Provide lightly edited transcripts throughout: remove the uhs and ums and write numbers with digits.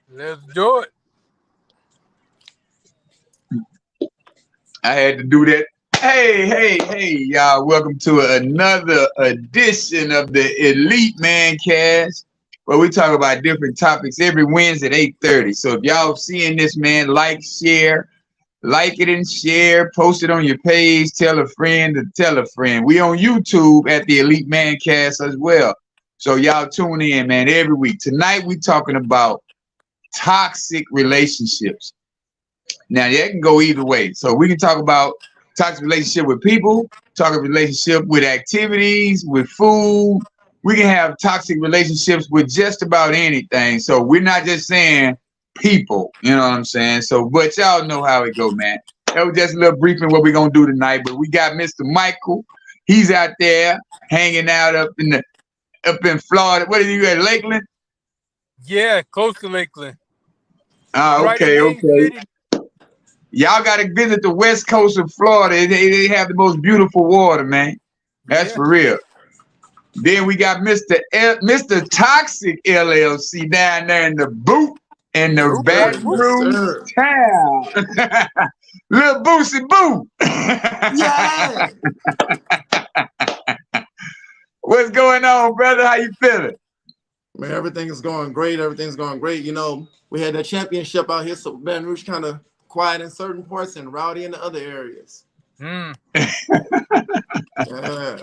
Let's do it. I had to do that. Hey, y'all. Welcome to another edition of the Elite Mancast, where we talk about different topics every Wednesday at 8:30. So if y'all seeing this, man, like it and share, post it on your page, tell a friend to tell a friend. We on YouTube at the Elite Mancast as well. So y'all tune in, man, every week. Tonight we talking about toxic relationships. Now that can go either way. So we can talk about toxic relationship with people, toxic relationship with activities, with food. We can have toxic relationships with just about anything. So we're not just saying people, you know what I'm saying? So, but y'all know how it go, man. That was just a little briefing what we're gonna do tonight. But we got Mr. Michael. He's out there hanging out up in Florida. What are you at, Lakeland? Yeah, close to Lakeland. Ah, Right in okay. Haines City. Y'all got to visit the west coast of Florida. They have the most beautiful water, man. That's Yeah. for real. Then we got Mr. Toxic LLC down there in the boot in the Super. Baton Woo. Rouge town. Little Boosie Boo. Yeah. What's going on, brother? How you feeling? Man, everything is going great. Everything's going great. You know, we had that championship out here, so Baton Rouge kind of quiet in certain parts and rowdy in the other areas. Mm. Yeah.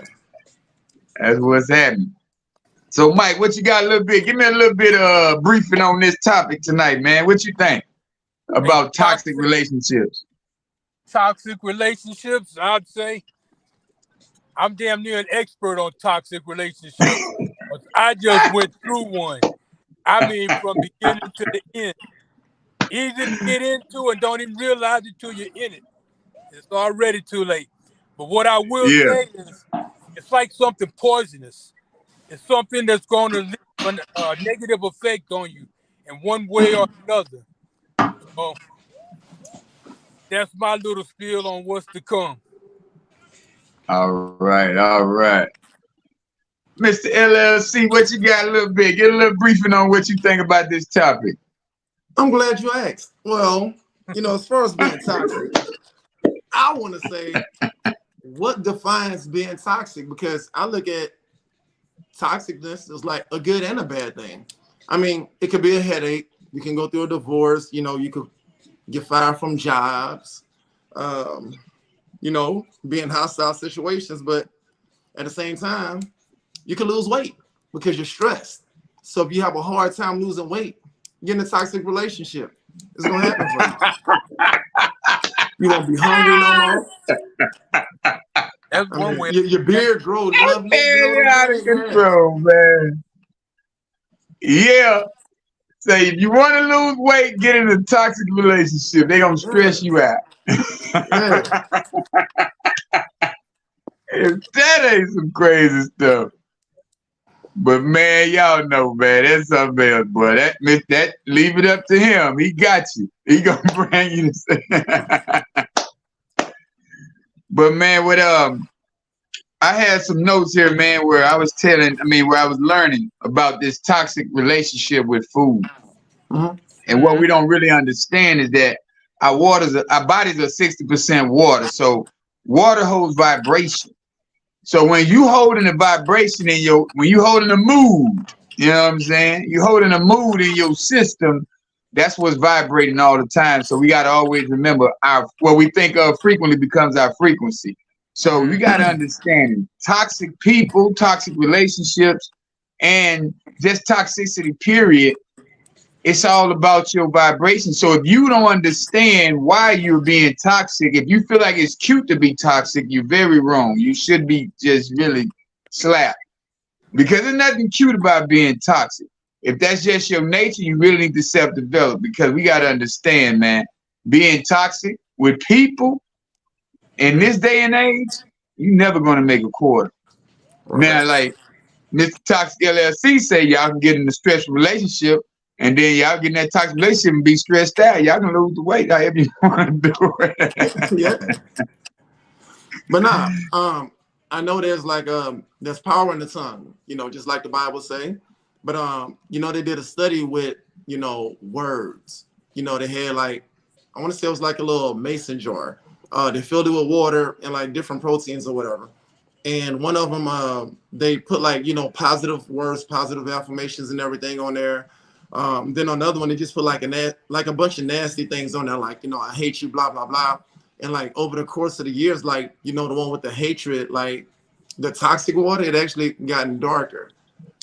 That's what's happening. So, Mike, what you got a little bit? Give me a little bit of briefing on this topic tonight, man. What you think about toxic relationships? Toxic relationships, I'd say. I'm damn near an expert on toxic relationships. I just went through one. I mean, from beginning to the end. Easy to get into and don't even realize it till you're in it. It's already too late. But what I will Yeah. say is, it's like something poisonous. It's something that's going to leave a negative effect on you in one way or another. So that's my little spiel on what's to come. All right. Mr. LLC, what you got a little bit? Get a little briefing on what you think about this topic. I'm glad you asked. Well, you know, as far as being toxic, I want to say what defines being toxic, because I look at toxicness as like a good and a bad thing. I mean, it could be a headache. You can go through a divorce. You know, you could get fired from jobs. You know, be in hostile situations, but at the same time, you can lose weight because you're stressed. So if you have a hard time losing weight, get in a toxic relationship. It's gonna happen for you. You won't be hungry no more. That's one way. Your beard grow lovely. You know what Out I'm of saying? control, man. Yeah. Say if you want to lose weight, get in a toxic relationship. They're gonna stress you out. Yeah. If that ain't some crazy stuff. But man, y'all know, man, that's something else, boy. That leave it up to him. He got you. He gonna bring you to But man, I had some notes here, man, where I was learning about this toxic relationship with food. Mhm. And what we don't really understand is that our bodies are 60% water. So water holds vibration. So when you holding a vibration when you holding a mood, you know what I'm saying? You holding a mood in your system, that's what's vibrating all the time. So we got to always remember what we think of frequently becomes our frequency. So you got to understand toxic people, toxic relationships, and just toxicity, period. It's all about your vibration. So if you don't understand why you're being toxic, if you feel like it's cute to be toxic, you're very wrong. You should be just really slapped, because there's nothing cute about being toxic. If that's just your nature, you really need to self-develop, because we got to understand, man, being toxic with people in this day and age, you're never going to make a quarter. Right. Now, like Mr. Toxic LLC say, y'all can get in a stressful relationship, and then y'all get in that toxic relationship and be stressed out. Y'all can lose the weight however you want to do it. Yeah. But I know there's power in the tongue, you know, just like the Bible say. But you know, they did a study with words. They had like, I want to say it was like a little mason jar. They filled it with water and like different proteins or whatever. And one of them, they put like, positive words, positive affirmations and everything on there. Then on the other one, they just put like a bunch of nasty things on there, like, I hate you, blah, blah, blah. And like over the course of the years, like, the one with the hatred, like the toxic water, it actually gotten darker.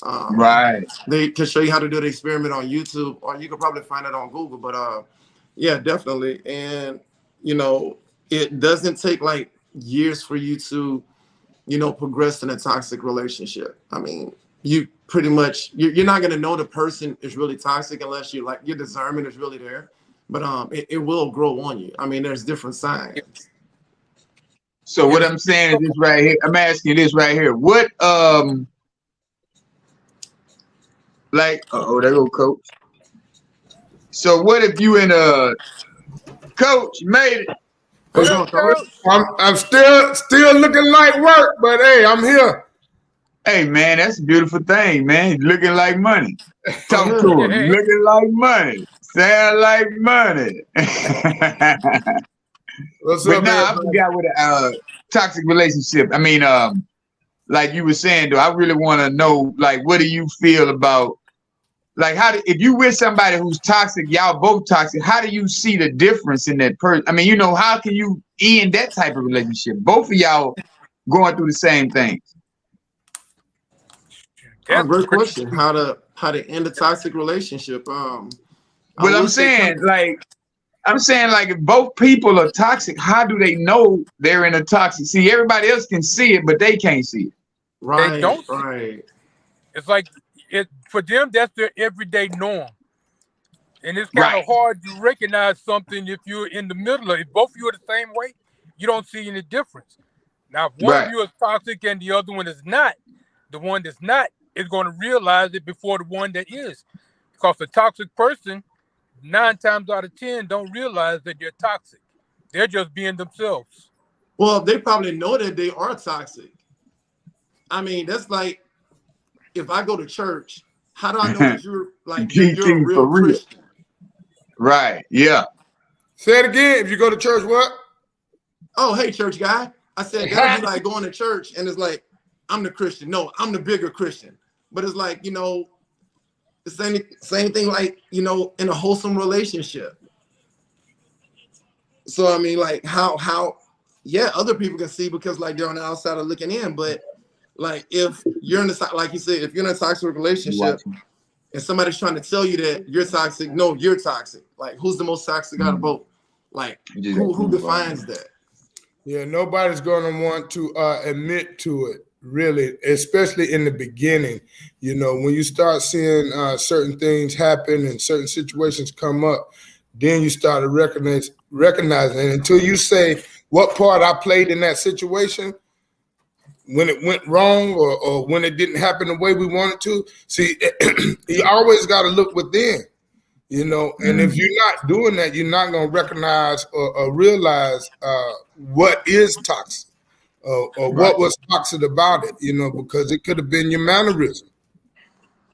Right. They can show you how to do the experiment on YouTube, or you could probably find it on Google. But yeah, definitely. And it doesn't take like years for you to, progress in a toxic relationship. I mean, you pretty much you're not gonna know the person is really toxic unless you like your discernment is really there. But it will grow on you. I mean, there's different signs. So what I'm saying is this right here. I'm asking this right here. What like there go coach. So what if you in a coach made it? What's up, coach? I'm still looking like work, but hey, I'm here. Hey man, that's a beautiful thing, man. Looking like money. Talk to him. Looking like money. Sound like money. What's but up, now I forgot what a toxic relationship. I mean, like you were saying, though, I really want to know, like, what do you feel about, like, if you with somebody who's toxic, y'all both toxic, how do you see the difference in that person? I mean, how can you end that type of relationship? Both of y'all going through the same things. Great question. How to end a toxic relationship? Well, I'm saying if both people are toxic, how do they know they're in a toxic? See, everybody else can see it, but they can't see it. Right. They don't. Right. It's like for them, that's their everyday norm, and it's kind of hard to recognize something if you're in the middle of it. If both of you are the same way, you don't see any difference. Now, if one of you is toxic and the other one is not, the one that's not is going to realize it before the one that is, because the toxic person 9 times out of 10 don't realize that they're toxic. They're just being themselves. Well, they probably know that they are toxic. I mean, that's like if I go to church, how do I know that you're a real Christian? Right. Yeah. Say it again. If you go to church, what? Oh, hey, church guy. I said that'd be like going to church and it's like, I'm the Christian. No, I'm the bigger Christian. But it's like, the same thing like, in a wholesome relationship. So, I mean, like how, yeah, other people can see because like they're on the outside of looking in. But like if you're in the, like you said, if you're in a toxic relationship and somebody's trying to tell you that you're toxic, no, you're toxic. Like who's the most toxic out of both? Like who defines that? Yeah, nobody's going to want to admit to it. Really, especially in the beginning, when you start seeing certain things happen and certain situations come up, then you start to recognizing it. Until you say what part I played in that situation, when it went wrong or when it didn't happen the way we wanted to. See, you always got to look within, and if you're not doing that, you're not going to recognize or realize what is toxic. Or what was toxic about it, because it could have been your mannerism,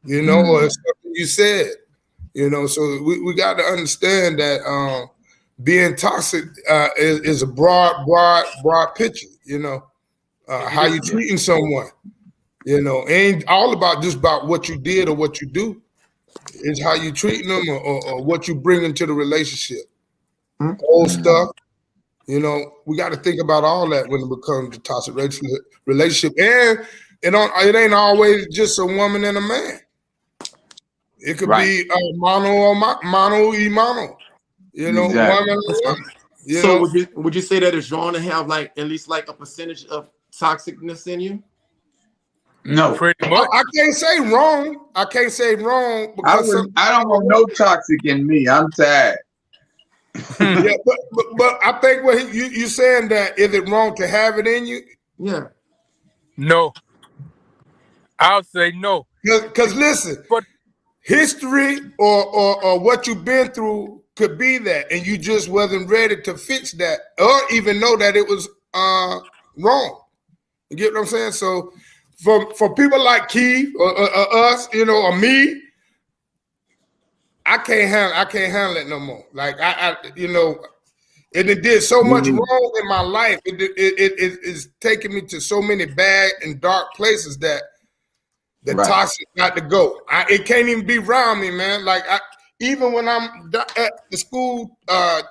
or something you said, So we got to understand that being toxic is a broad picture, how you treating someone, ain't all about just about what you did or what you do. It's how you treating them or what you bring into the relationship. Old stuff. We got to think about all that when it becomes a toxic relationship. And it ain't always just a woman and a man. It could be mono or mono y mono. Woman and woman. So would you say that it's wrong to have like at least like a percentage of toxicness in you? No. Pretty much. I can't say wrong. Because I don't want no toxic in me. I'm tired. Yeah, but I think what you saying that is it wrong to have it in you? Yeah. No. I'll say no. Because listen, history or what you've been through could be that, and you just wasn't ready to fix that or even know that it was wrong. You get what I'm saying? So for people like Keith or us, or me, I can't handle it no more. Like I and it did so much wrong in my life. It is taking me to so many bad and dark places that the toxic got to go. It can't even be around me, man. Like even when I'm at the school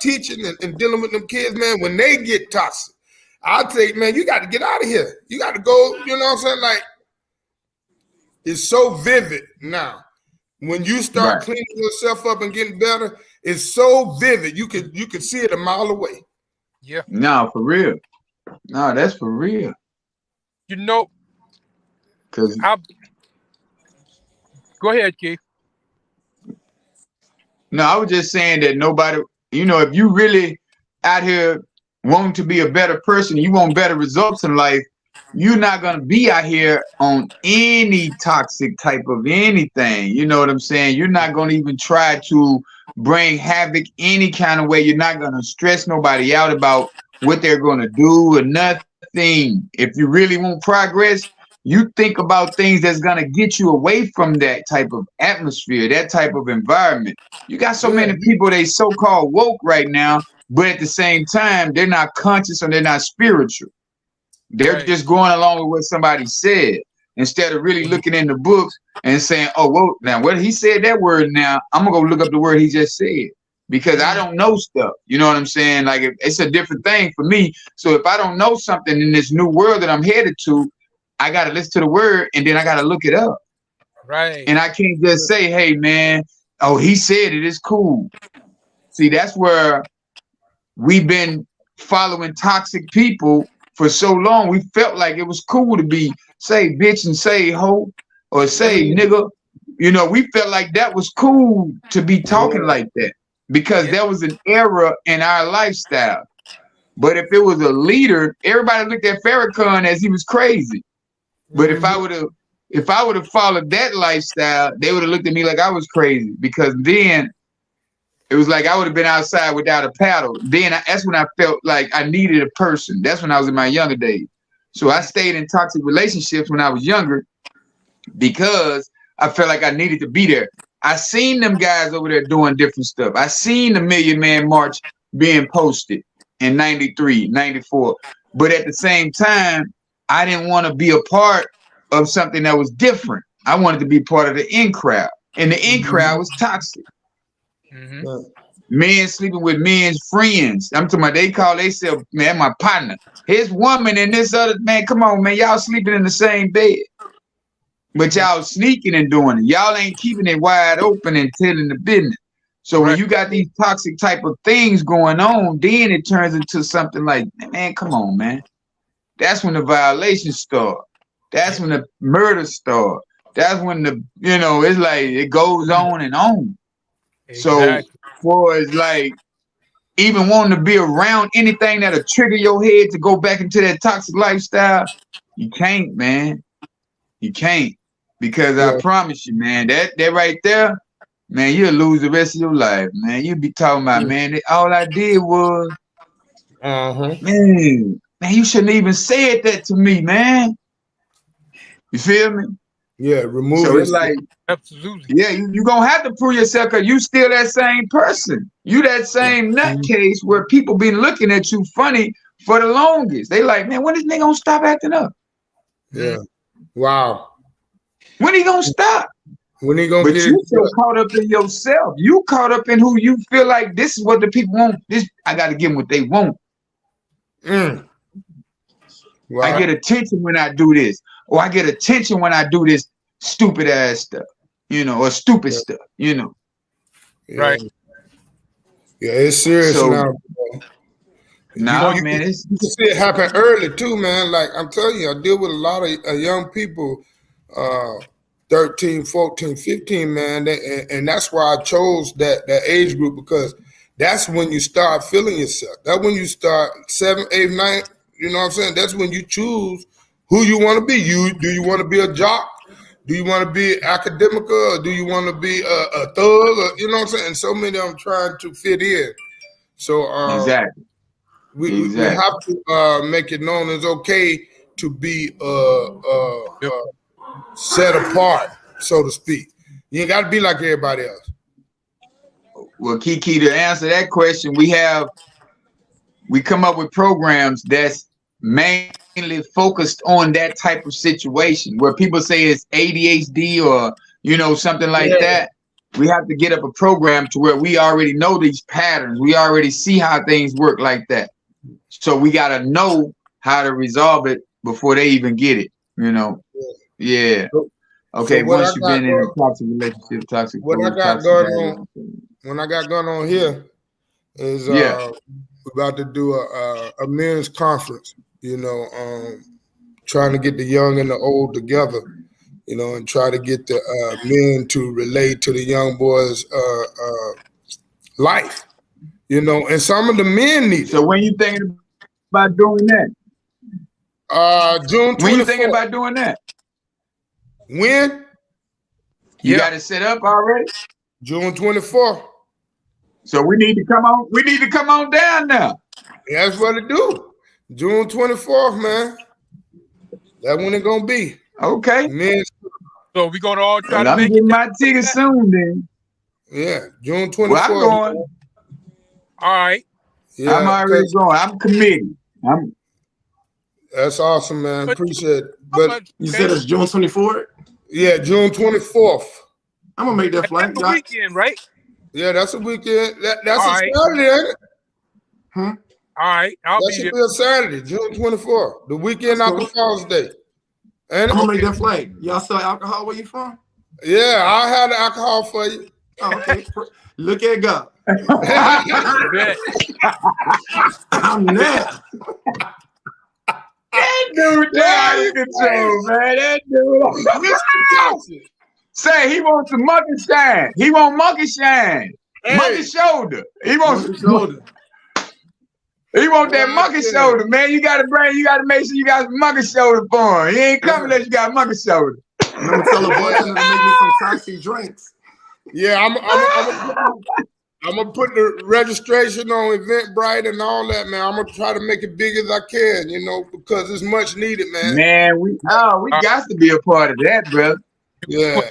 teaching and dealing with them kids, man, when they get toxic, I'll say, man, you got to get out of here. You got to go, you know what I'm saying? Like, it's so vivid now. When you start cleaning yourself up and getting better, it's so vivid. You could see it a mile away. Yeah. No, for real. No, that's for real. You know, Cause go ahead, Keith. no, I was just saying that nobody, if you really out here wanting to be a better person, you want better results in life, you're not going to be out here on any toxic type of anything. You know what I'm saying? You're not going to even try to bring havoc any kind of way. You're not going to stress nobody out about what they're going to do or nothing. If you really want progress, you think about things that's going to get you away from that type of atmosphere, that type of environment. You got so many people, they so-called woke right now, but at the same time, they're not conscious and they're not spiritual. They're just going along with what somebody said instead of really looking in the books and saying, oh, well, now what he said that word now, I'm going to go look up the word he just said because I don't know stuff. You know what I'm saying? Like it's a different thing for me. So if I don't know something in this new world that I'm headed to, I got to listen to the word and then I got to look it up. Right. And I can't just say, hey, man, oh, he said it. It's cool. See, that's where we've been following toxic people for so long. We felt like it was cool to be say bitch and say hoe or say nigga. We felt like that was cool to be talking like that because there was an era in our lifestyle. But if it was a leader, everybody looked at Farrakhan as he was crazy. But if I would have followed that lifestyle, they would have looked at me like I was crazy because then it was like I would have been outside without a paddle. Then that's when I felt like I needed a person. That's when I was in my younger days. So I stayed in toxic relationships when I was younger because I felt like I needed to be there. I seen them guys over there doing different stuff. I seen the Million Man March being posted in 93, 94. But at the same time, I didn't want to be a part of something that was different. I wanted to be part of the in crowd. And the in crowd was toxic. Men sleeping with men's friends. I'm talking about they call themselves, man, my partner. His woman and this other man, come on, man, y'all sleeping in the same bed. But y'all sneaking and doing it. Y'all ain't keeping it wide open and telling the business. So when you got these toxic type of things going on, then it turns into something like, man, come on, man. That's when the violations start. That's when the murder start. That's when it's like it goes on and on. Exactly. So for it's like even wanting to be around anything that'll trigger your head to go back into that toxic lifestyle, you can't, man. You can't. Because I promise you, man, that right there, man, you'll lose the rest of your life, man. You'll be talking about, man, all I did was, man, you shouldn't even said that to me, man. You feel me? Yeah, remove so it's like, absolutely. Yeah, you gonna have to prove yourself because you still that same person. You that same nutcase where people been looking at you funny for the longest. They like, man, when this nigga gonna stop acting up? Yeah. Wow. When he gonna stop? When he gonna But you so caught up in yourself. You caught up in who you feel like this is what the people want. This I gotta give them what they want. Wow. I get attention when I do this. Or I get attention when I do this stupid ass stuff, or stupid stuff, Right. Yeah, it's serious now. Man, you can see it happen early too, man. Like I'm telling you, I deal with a lot of young people, 13, 14, 15, man. And that's why I chose that age group because that's when you start feeling yourself. That's when you start 7, 8, 9, you know what I'm saying? That's when you choose who you want to be. Do you want to be a jock? Do you want to be academic? Or do you want to be a thug? Or, you know what I'm saying? And so many of them trying to fit in. So exactly. We have to make it known it's okay to be set apart, so to speak. You ain't got to be like everybody else. Well, Kiki, to answer that question, we come up with programs that's mainly focused on that type of situation where people say it's ADHD or something like that. We have to get up a program to where we already know these patterns. We already see how things work like that. So we got to know how to resolve it before they even get it. Yeah. Okay. So once you've been in a toxic relationship, toxic. What I got going on here is we're about to do a men's conference. Trying to get the young and the old together. And try to get the men to relate to the young boys' life. And some of the men need it. So when you thinking about doing that? June 24th. When you thinking about doing that? When? You got it set up already? June 24th. So we need to come on. We need to come on down now. That's what it do. June 24th, man. That's when it gonna be. Okay. Men. So we're gonna all try to I'm make getting my ticket soon then. Yeah, June 24th. Well, I'm going. All right. Yeah, I'm already going. I'm committed. That's awesome, man. Appreciate it. But you said it's June 24th? Yeah, June 24th. I'm gonna make that flight. That's a weekend, right? Yeah, that's a weekend. That's all a right. Saturday, ain't it? All right. That should be a Saturday, June 24th. The weekend after Father's Day. I'm gonna make that flight. Y'all sell alcohol where you from? Yeah, I'll have the alcohol for you. Oh, okay. Look at God. I'm there. That dude out of control, man. That dude. Say he wants the monkey shine. He want monkey shine. Hey. Monkey shoulder. He wants monkey shoulder. He want that monkey shoulder, man. You gotta make sure you got some monkey shoulder for him. He ain't coming unless you got monkey shoulder. I'm gonna tell a boy to make me some toxic drinks. Yeah, I'm gonna put the registration on Eventbrite and all that, man. I'm gonna try to make it big as I can, because it's much needed, man. Man, we got to be a part of that, brother. Yeah.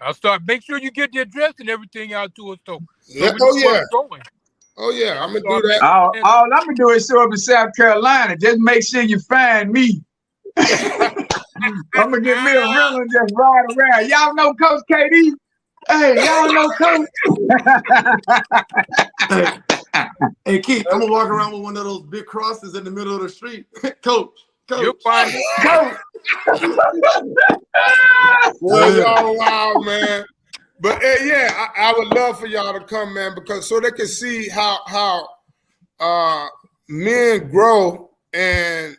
I'll start. Make sure you get the address and everything out to us, so Oh yeah, I'm gonna do that. All I'm gonna do is show up in South Carolina. Just make sure you find me. I'm gonna get me a rental and just ride around. Y'all know Coach KD? Hey, y'all know Coach. Hey, Keith, I'm gonna walk around with one of those big crosses in the middle of the street. Coach. You'll find it. Coach. Well, y'all wild, man. But I would love for y'all to come, man, because so they can see how men grow, and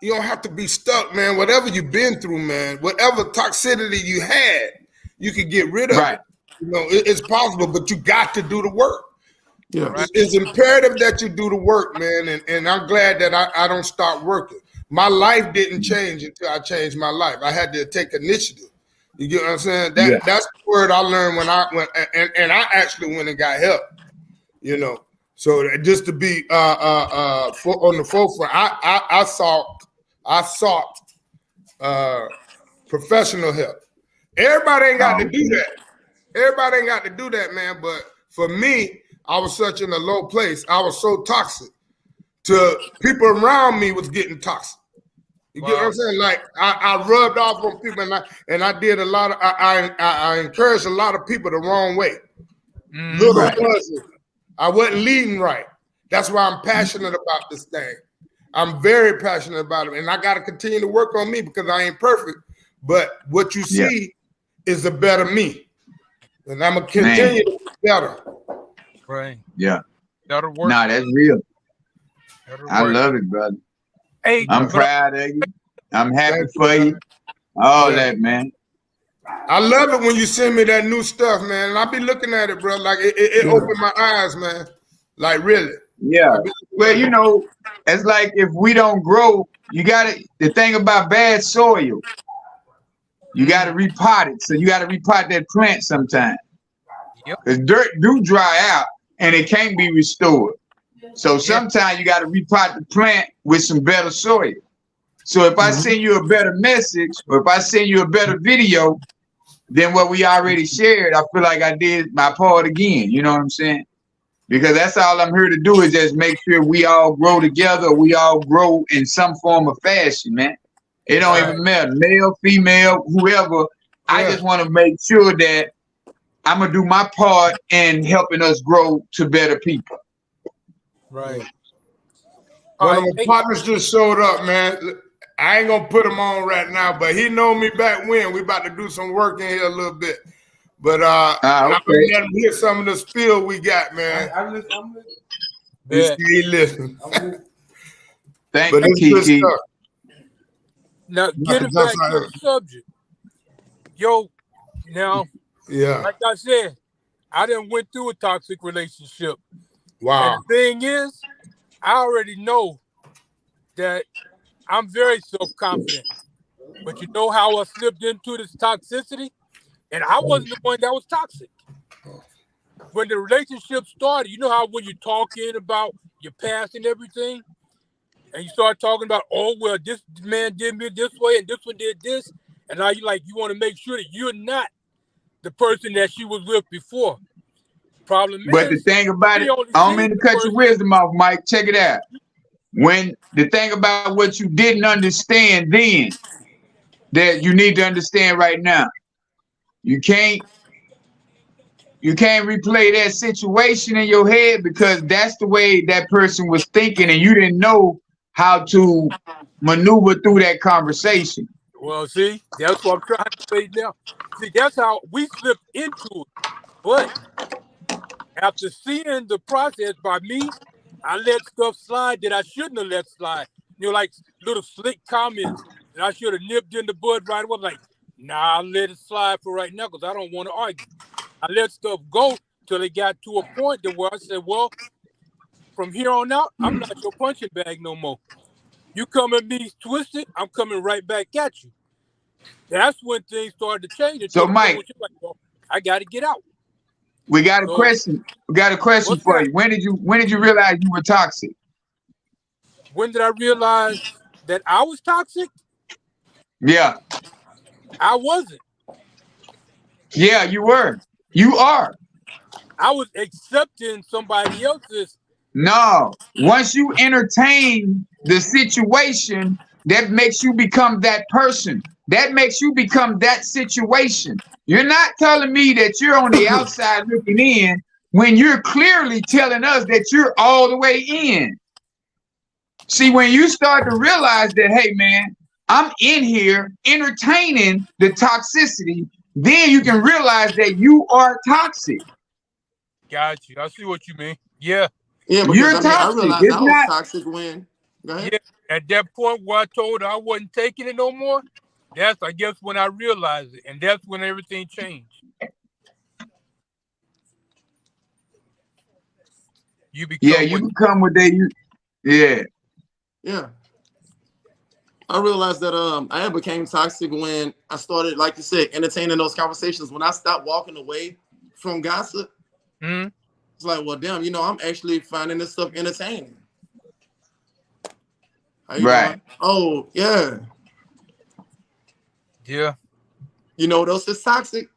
you don't have to be stuck, man. Whatever you've been through, man, whatever toxicity you had, you can get rid of it. It's possible, but you got to do the work. Yeah, it's imperative that you do the work, man. And I'm glad that I don't stop working. My life didn't change until I changed my life. I had to take initiative. You get what I'm saying? That's the word I learned when I went, and I actually went and got help. So just to be on the forefront, I sought professional help. Everybody ain't got to do that. Everybody ain't got to do that, man. But for me, I was such in a low place. I was so toxic. To people around me was getting toxic. You get what I'm saying? Like I rubbed off on people, and I did a lot of. I encouraged a lot of people the wrong way. I wasn't leading right. That's why I'm passionate about this thing. I'm very passionate about it, and I got to continue to work on me because I ain't perfect. But what you see is a better me, and I'm gonna continue to be better. Right. Yeah. That'll work. Nah, that's real. I love it, brother. Hey, I'm proud of you. I'm happy for you. All that, man. I love it when you send me that new stuff, man. And I be looking at it, bro. Like it opened my eyes, man. Like really. Yeah. Well, it's like if we don't grow, you gotta. The thing about bad soil, you gotta repot it. So you gotta repot that plant sometime. Because dirt do dry out and it can't be restored. So sometimes you got to repot the plant with some better soil. So if I send you a better message, or if I send you a better video, then what we already shared, I feel like I did my part again. You know what I'm saying? Because that's all I'm here to do is just make sure we all grow together. We all grow in some form of fashion, man. It don't even matter, male, female, whoever. I just want to make sure that I'm gonna do my part in helping us grow to better people. Right. One of my partners just showed up, man. I ain't gonna put him on right now, but he know me back when. We about to do some work in here a little bit. But I'm gonna let him hear some of the spill we got, man. I'm listening. He listening. Thank you, Kiki. Now, getting back to the subject. Yo, now, like I said, I done went through a toxic relationship. Wow. And the thing is, I already know that I'm very self-confident. But you know how I slipped into this toxicity? And I wasn't the one that was toxic. When the relationship started, you know how when you're talking about your past and everything, and you start talking about, oh, well, this man did me this way and this one did this, and now you want to make sure that you're not the person that she was with before. Problem but is, the thing about it, I don't mean to cut your wisdom off, Mike. Check it out. When the thing about what you didn't understand then, that you need to understand right now, you can't replay that situation in your head because that's the way that person was thinking, and you didn't know how to maneuver through that conversation. Well, see, that's what I'm trying to say now. See, that's how we slipped into it. But after seeing the process by me, I let stuff slide that I shouldn't have let slide. You know, like little slick comments that I should have nipped in the bud right away. Like, nah, I'll let it slide for right now because I don't want to argue. I let stuff go till it got to a point that where I said, well, from here on out, I'm not your punching bag no more. You come at me twisted, I'm coming right back at you. That's when things started to change. So, Mike, like, well, I got to get out. We got a question. We got a question for you. When did you realize you were toxic? When did I realize that I was toxic? Yeah. I wasn't. Yeah, you were. You are. I was accepting somebody else's. No. Once you entertain the situation, that makes you become that person. That makes you become that situation. You're not telling me that you're on the outside looking in when you're clearly telling us that you're all the way in. See, when you start to realize that, hey, man, I'm in here entertaining the toxicity, then you can realize that you are toxic. Got you. I see what you mean. Yeah. Yeah, because you're toxic. I realized I was toxic when. Go ahead. Yeah, at that point where I told her I wasn't taking it no more, that's, I guess, when I realized it. And that's when everything changed. You become what they use. Yeah. Yeah. I realized that I became toxic when I started, like you said, entertaining those conversations. When I stopped walking away from gossip, it's like, well, damn, I'm actually finding this stuff entertaining. How you doing? Oh, yeah. Yeah. You know what else is toxic?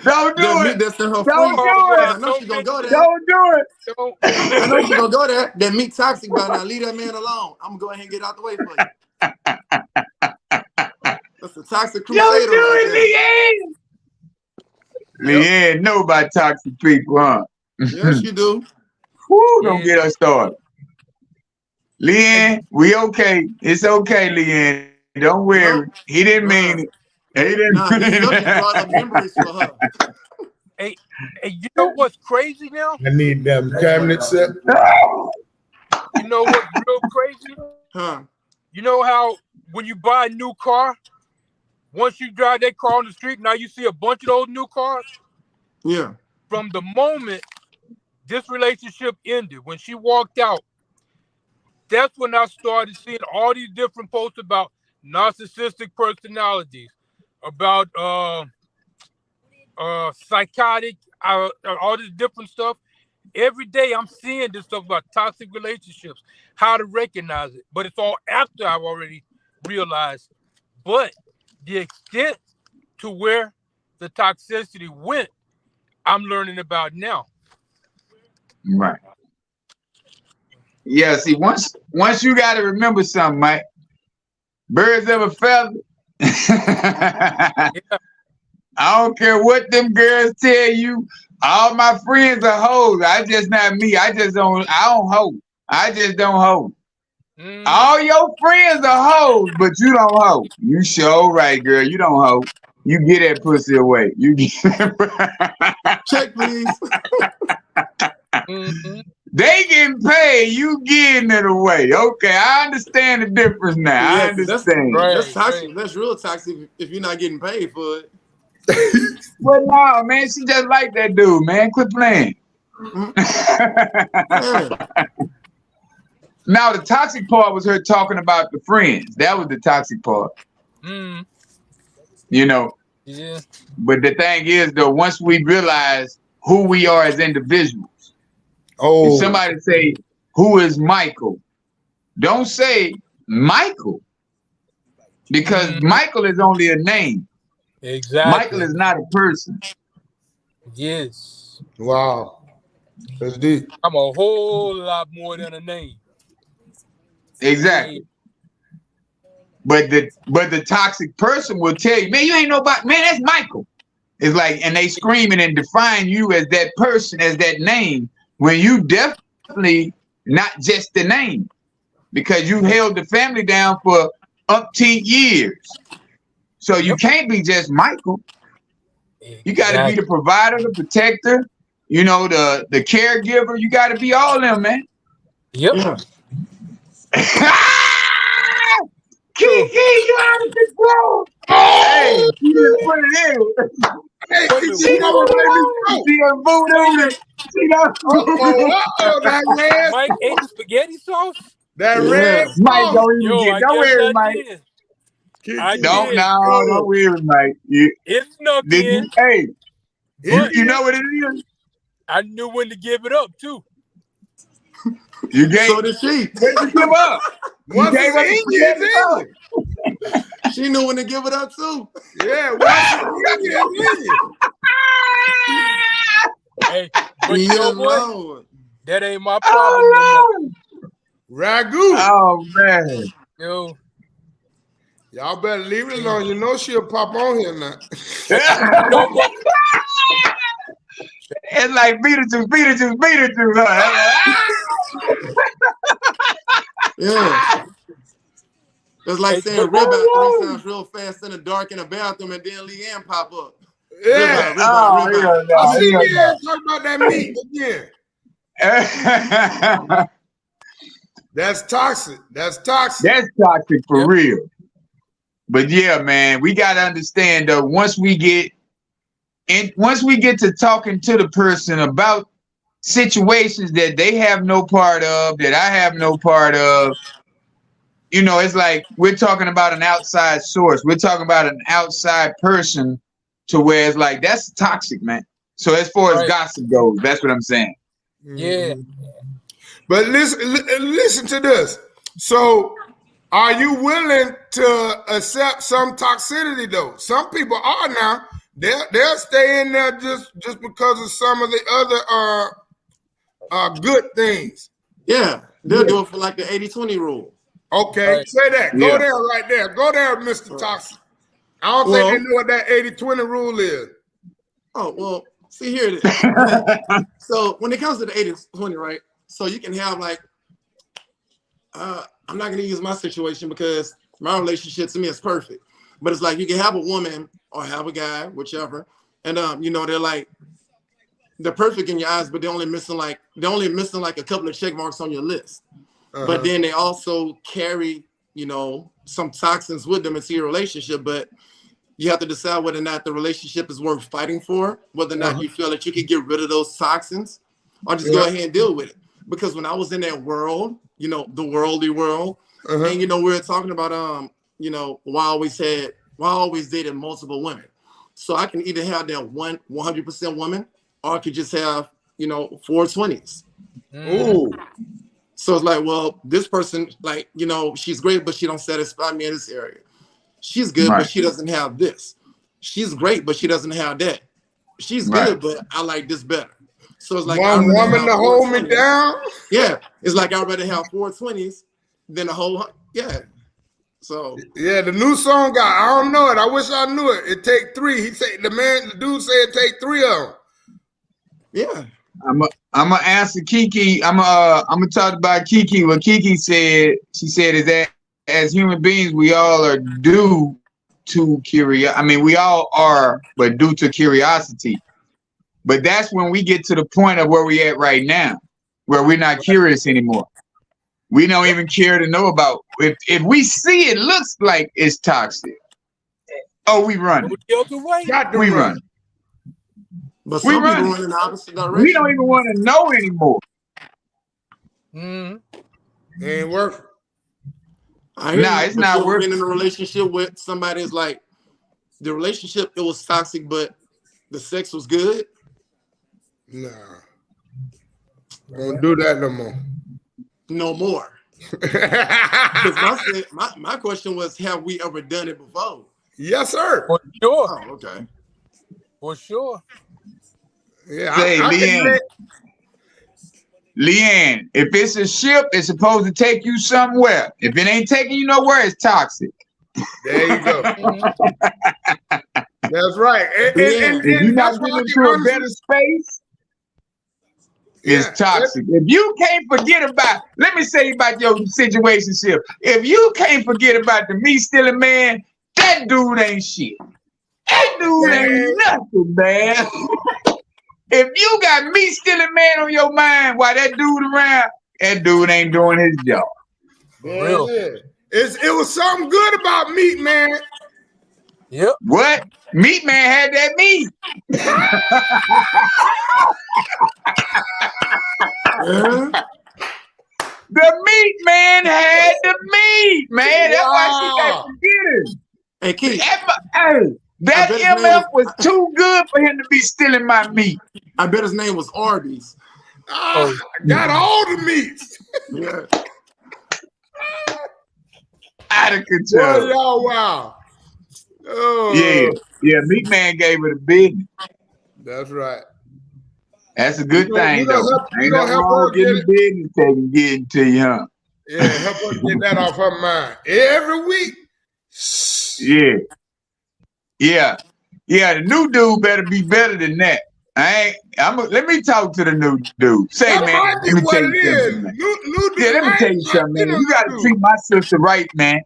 Don't do it. That's in her Don't do it. I know she's gonna go there. Don't do it. I know she's gonna go there. That meat toxic by now. Leave that man alone. I'm gonna go ahead and get out the way for you. That's a toxic crusader. Don't do it, Leanne. Leanne know about toxic people, huh? Yes, you do. Woo, don't get us started. Leanne, we okay. It's okay, Leanne. Don't worry. He didn't mean it. He didn't mean it. Just brought up memories for her. Hey, you know what's crazy now? I need them cabinets set. You know what's real crazy? Huh? You know how when you buy a new car, once you drive that car on the street, now you see a bunch of those new cars? Yeah. From the moment this relationship ended, when she walked out, that's when I started seeing all these different posts about narcissistic personalities, about psychotic, all this different stuff. Every day I'm seeing this stuff about toxic relationships, how to recognize it. But it's all after I've already realized. But the extent to where the toxicity went, I'm learning about now. Right. Yeah, see, once you got to remember something, Mike. Birds of a feather. Yeah. I don't care what them girls tell you. All my friends are hoes. I just not me. I don't hoe. I just don't hoe. All your friends are hoes, but you don't hoe. You sure right, girl. You don't hoe. You get that pussy away. You get Check, please. Mm-hmm. They getting paid. You getting it away. Okay, I understand the difference now. I understand. That's toxic. That's real toxic if you're not getting paid for it. Well, no, man. She just like that dude, man. Quit playing. Now, the toxic part was her talking about the friends. That was the toxic part. You know. Yeah. But the thing is, though, once we realize who we are as individuals, if somebody say, "Who is Michael?" Don't say Michael, because Michael is only a name. Exactly. Michael is not a person. Yes. Wow. That's deep. I'm a whole lot more than a name. Exactly. But the toxic person will tell you, man, you ain't nobody, man, that's Michael. It's like, and they screaming and define you as that person, as that name, when you definitely not just the name, because you held the family down for umpteen years. So you can't be just Michael. You got to be the provider, the protector, you know, the caregiver. You got to be all them, man. Yep. Yeah. Kiki, you out of control. Hey, you just put it in. Hey, she don't Mike ate the spaghetti sauce? That red Mike, don't even get, don't worry, Mike. Don't worry, Mike. It snuck in. Hey, you know what it is? I knew when to give it up, too. You gave, so did she. When to give up? Once it's in you, it's in you. She knew when to give it up, too. Yeah, once it's in you, it's in you. Hey, but you know what? That ain't my problem no more. Ragu. Oh, man. Yo. Y'all better leave it alone. You know she'll pop on here now. No more. It's like beat it to. Yeah. It's like saying rib out 3 times real fast in the dark in the bathroom and then Leanne pop up. Yeah. Rib out. I see Leanne talk about that meat again. That's toxic. That's toxic. That's toxic for real. But yeah, man, we got to understand though, once we get to talking to the person about situations that they have no part of, that I have no part of, you know, it's like we're talking about an outside source. We're talking about an outside person to where it's like, that's toxic, man. So as far as gossip goes, that's what I'm saying. Yeah. But listen to this. So are you willing to accept some toxicity though? Some people are now. They'll stay in there just because of some of the other good things. Yeah, they'll do it for like the 80-20 rule. Okay, say that. Go there right there. Go there, Mr. Toxic. I don't think they know what that 80-20 rule is. Oh, well, see here it is. So when it comes to the 80-20, right? So you can have like, I'm not going to use my situation because my relationship to me is perfect. But it's like you can have a woman or have a guy, whichever, and you know, they're perfect in your eyes, but they're only missing like a couple of check marks on your list. But then they also carry, you know, some toxins with them into your relationship. But you have to decide whether or not the relationship is worth fighting for, whether or not you feel that you can get rid of those toxins, or just go ahead and deal with it. Because when I was in that world, you know, the worldly world, and you know, we were talking about you know, I always dated multiple women. So I can either have that 100% woman, or I could just have, you know, 420s. Ooh. So it's like, well, this person, like, you know, she's great, but she don't satisfy me in this area. She's good, Right. but she doesn't have this. She's great, but she doesn't have that. She's Right. good, but I like this better. So it's like one woman to hold me down. Yeah, it's like I'd rather have 4 20s than a whole. Yeah. So Yeah, the new song got. I don't know it. I wish I knew it. It take 3. He said the dude said it take 3 of them. yeah. I'm gonna answer Kiki. I'm gonna talk about Kiki. What Kiki said. She said is that as human beings, we all are due to curiosity. I mean, we all are, but due to curiosity. But that's when we get to the point of where we at right now, where we're not curious anymore. We don't even care to know about if we see it looks like it's toxic. Oh, we run. The other way. We run. But We some people run. run in the opposite direction. We don't even want to know anymore. Ain't working. Nah, it's not working. Been in a relationship with somebody is like the relationship, it was toxic, but the sex was good. Nah. Don't do that no more. No more. Because my question was, have we ever done it before? Yes, sir. For sure. Oh, okay. For sure. Yeah. Say, Leanne, if it's a ship, it's supposed to take you somewhere. If it ain't taking you nowhere, it's toxic. There you go. That's right. If you're not getting into a better space, it's toxic. If you can't forget about, let me say about your situationship. If you can't forget about the me stealing man, that dude ain't shit. That dude ain't nothing, man. If you got me stealing man on your mind while that dude around, that dude ain't doing his job. Real. It was something good about Meat Man. Yep. What? Meat Man had that meat. The Meat Man had the meat, man. That's why she got forgetting. Hey, Keith. That MF was too good for him to be stealing my meat. I bet his name was Arby's. Got all the meats. Yeah. Out of control. Y'all, wow. Oh. Yeah, Meat Man gave it a business. That's right. That's a good thing, though. Ain't nothing wrong with getting business getting to you, huh? Yeah, help her get that off her mind. Every week. Yeah, the new dude better be better than that. Let me talk to the new dude. Say, man, let me tell you something, man. Let me tell you something, man. You got to treat my sister right, man.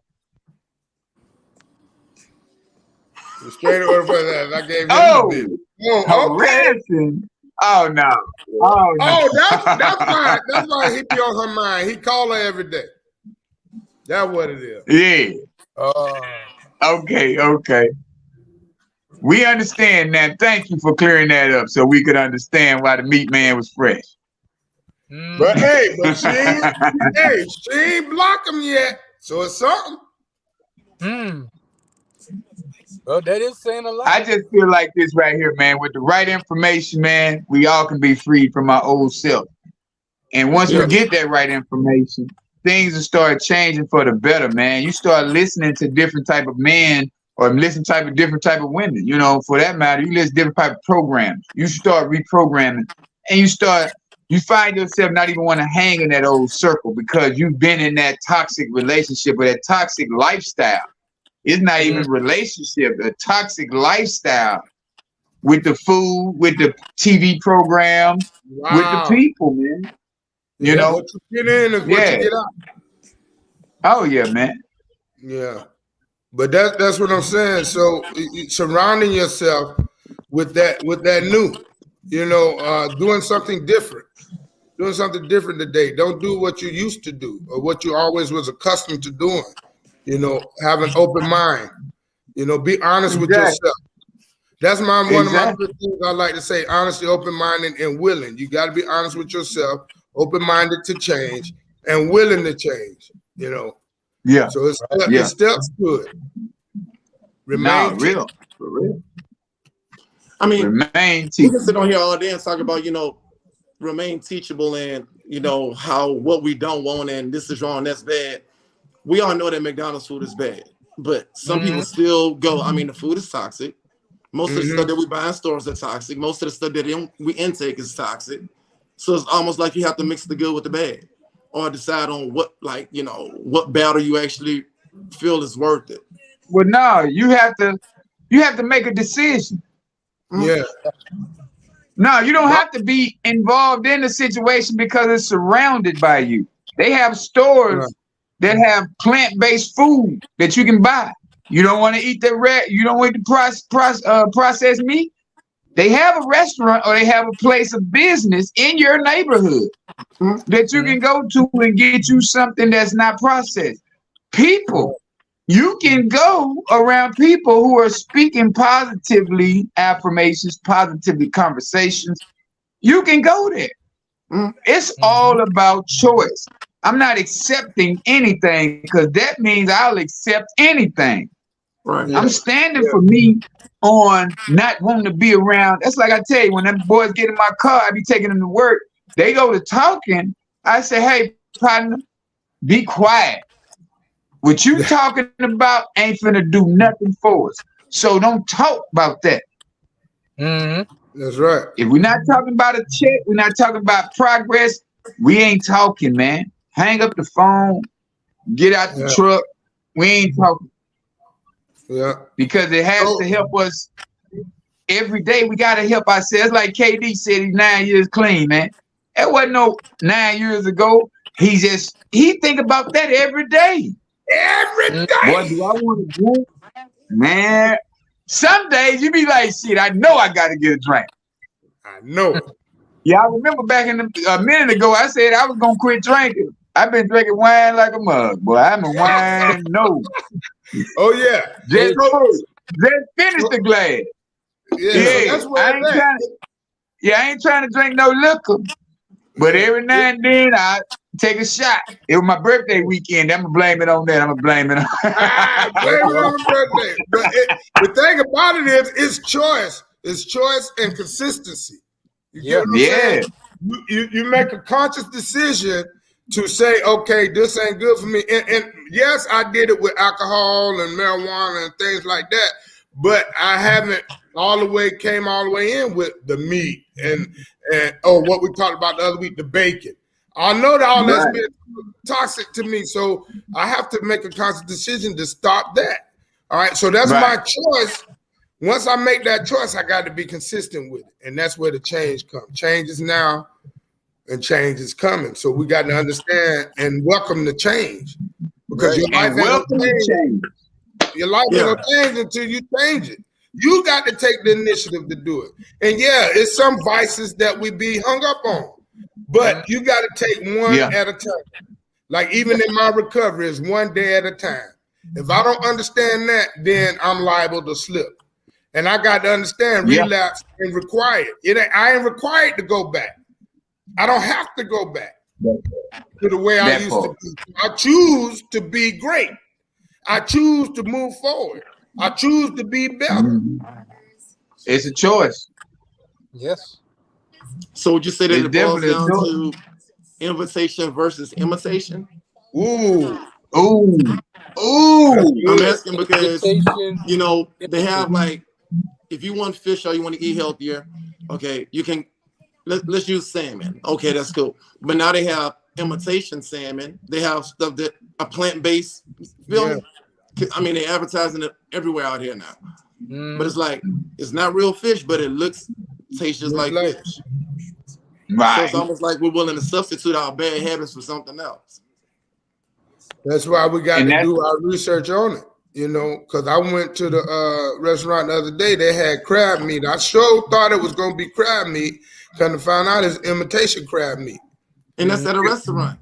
Straight over for that. I gave him the bill. Harassing. Oh, no. That's fine. That's why he be on her mind. He call her every day. That's what it is. Yeah. Okay. We understand that. Thank you for clearing that up so we could understand why the Meat Man was fresh. But she ain't blocked him yet. So it's something. Well, that is saying a lot. I just feel like this right here, man. With the right information, man, we all can be freed from our old self. And once we get that right information, things will start changing for the better, man. You start listening to different type of men or listen to different type of women. You know, for that matter, you listen to different type of programs. You start reprogramming, and you find yourself not even want to hang in that old circle because you've been in that toxic relationship or that toxic lifestyle. It's not even relationship, a toxic lifestyle with the food, with the TV programs, with the people, man. You know, what you get in is what you get out. Oh yeah, man. Yeah, but that's what I'm saying. So surrounding yourself with that new, doing something different. Doing something different today. Don't do what you used to do or what you always was accustomed to doing. Have an open mind. Be honest with yourself. That's one of my things I like to say: honesty, open-minded, and willing. You got to be honest with yourself, open-minded to change, and willing to change. Yeah. So it's steps to it. Remain real. For real. I mean, remain teachable. We can sit on here all day and talk about, remain teachable and, what we don't want and this is wrong, that's bad. We all know that McDonald's food is bad. But some people still go, I mean, the food is toxic. Most of the stuff that we buy in stores are toxic. Most of the stuff that we intake is toxic. So it's almost like you have to mix the good with the bad, or decide on what, like, you know, what battle you actually feel is worth it. Well, no, you have to make a decision. Yeah. No, you don't have to be involved in the situation because it's surrounded by you. They have stores that have plant-based food that you can buy. You don't want to eat you don't want to processed meat. They have a restaurant or they have a place of business in your neighborhood that you can go to and get you something that's not processed. People, you can go around people who are speaking positively, affirmations, positively conversations. You can go there. It's all about choice. I'm not accepting anything because that means I'll accept anything. Right. I'm standing for me on not wanting to be around. That's like I tell you, when them boys get in my car, I be taking them to work. They go to talking. I say, hey, partner, be quiet. What you talking about ain't finna do nothing for us. So don't talk about that. That's right. If we're not talking about a check, we're not talking about progress, we ain't talking, man. Hang up the phone, get out the truck. We ain't talking. Yeah. Because it has to help us every day. We got to help ourselves. Like KD said, he's 9 years clean, man. It wasn't no 9 years ago. He think about that every day. Every day. What do I want to do? Man, some days you be like, shit, I know I got to get a drink. I know. Yeah, I remember back a minute ago, I said I was going to quit drinking. I've been drinking wine like a mug, boy. I'm a wine no. Oh, yeah. Just finish the glass. Yeah, that's what I ain't trying to drink no liquor. But every now and then I take a shot. It was my birthday weekend. I'm gonna blame it on that. Blame it on the birthday. But the thing about it is, it's choice. It's choice and consistency. You get what I'm saying? You make a conscious decision to say, okay, this ain't good for me. And yes, I did it with alcohol and marijuana and things like that, but I haven't came all the way in with the meat and what we talked about the other week, the bacon. I know that all that's been toxic to me, so I have to make a conscious decision to stop that. All right, so that's my choice. Once I make that choice, I got to be consistent with it, and that's where the change comes. Change is now, and change is coming. So we got to understand and welcome the change, because your life ain't gonna change. Your life ain't gonna change until you change it. You got to take the initiative to do it. And it's some vices that we be hung up on, but you got to take one at a time. Like even in my recovery, it's one day at a time. If I don't understand that, then I'm liable to slip. And I got to understand relapse ain't required. I ain't required to go back. I don't have to go back to the way I used to be. I choose to be great. I choose to move forward. I choose to be better. It's a choice. Yes. So would you say that it boils down to invitation versus imitation? Ooh. I'm asking because, you know, they have like, if you want fish or you want to eat healthier, okay, you can, let's use salmon. Okay, that's cool. But now they have imitation salmon. They have stuff that are plant-based. I mean, they're advertising it everywhere out here now. But it's like, it's not real fish, but it tastes just like fish. Right. So it's almost like we're willing to substitute our bad habits for something else. That's why we got to do our research on it, you know, because I went to the restaurant the other day. They had crab meat. I sure thought it was going to be crab meat. Kind of found out it's imitation crab meat. And that's at a restaurant.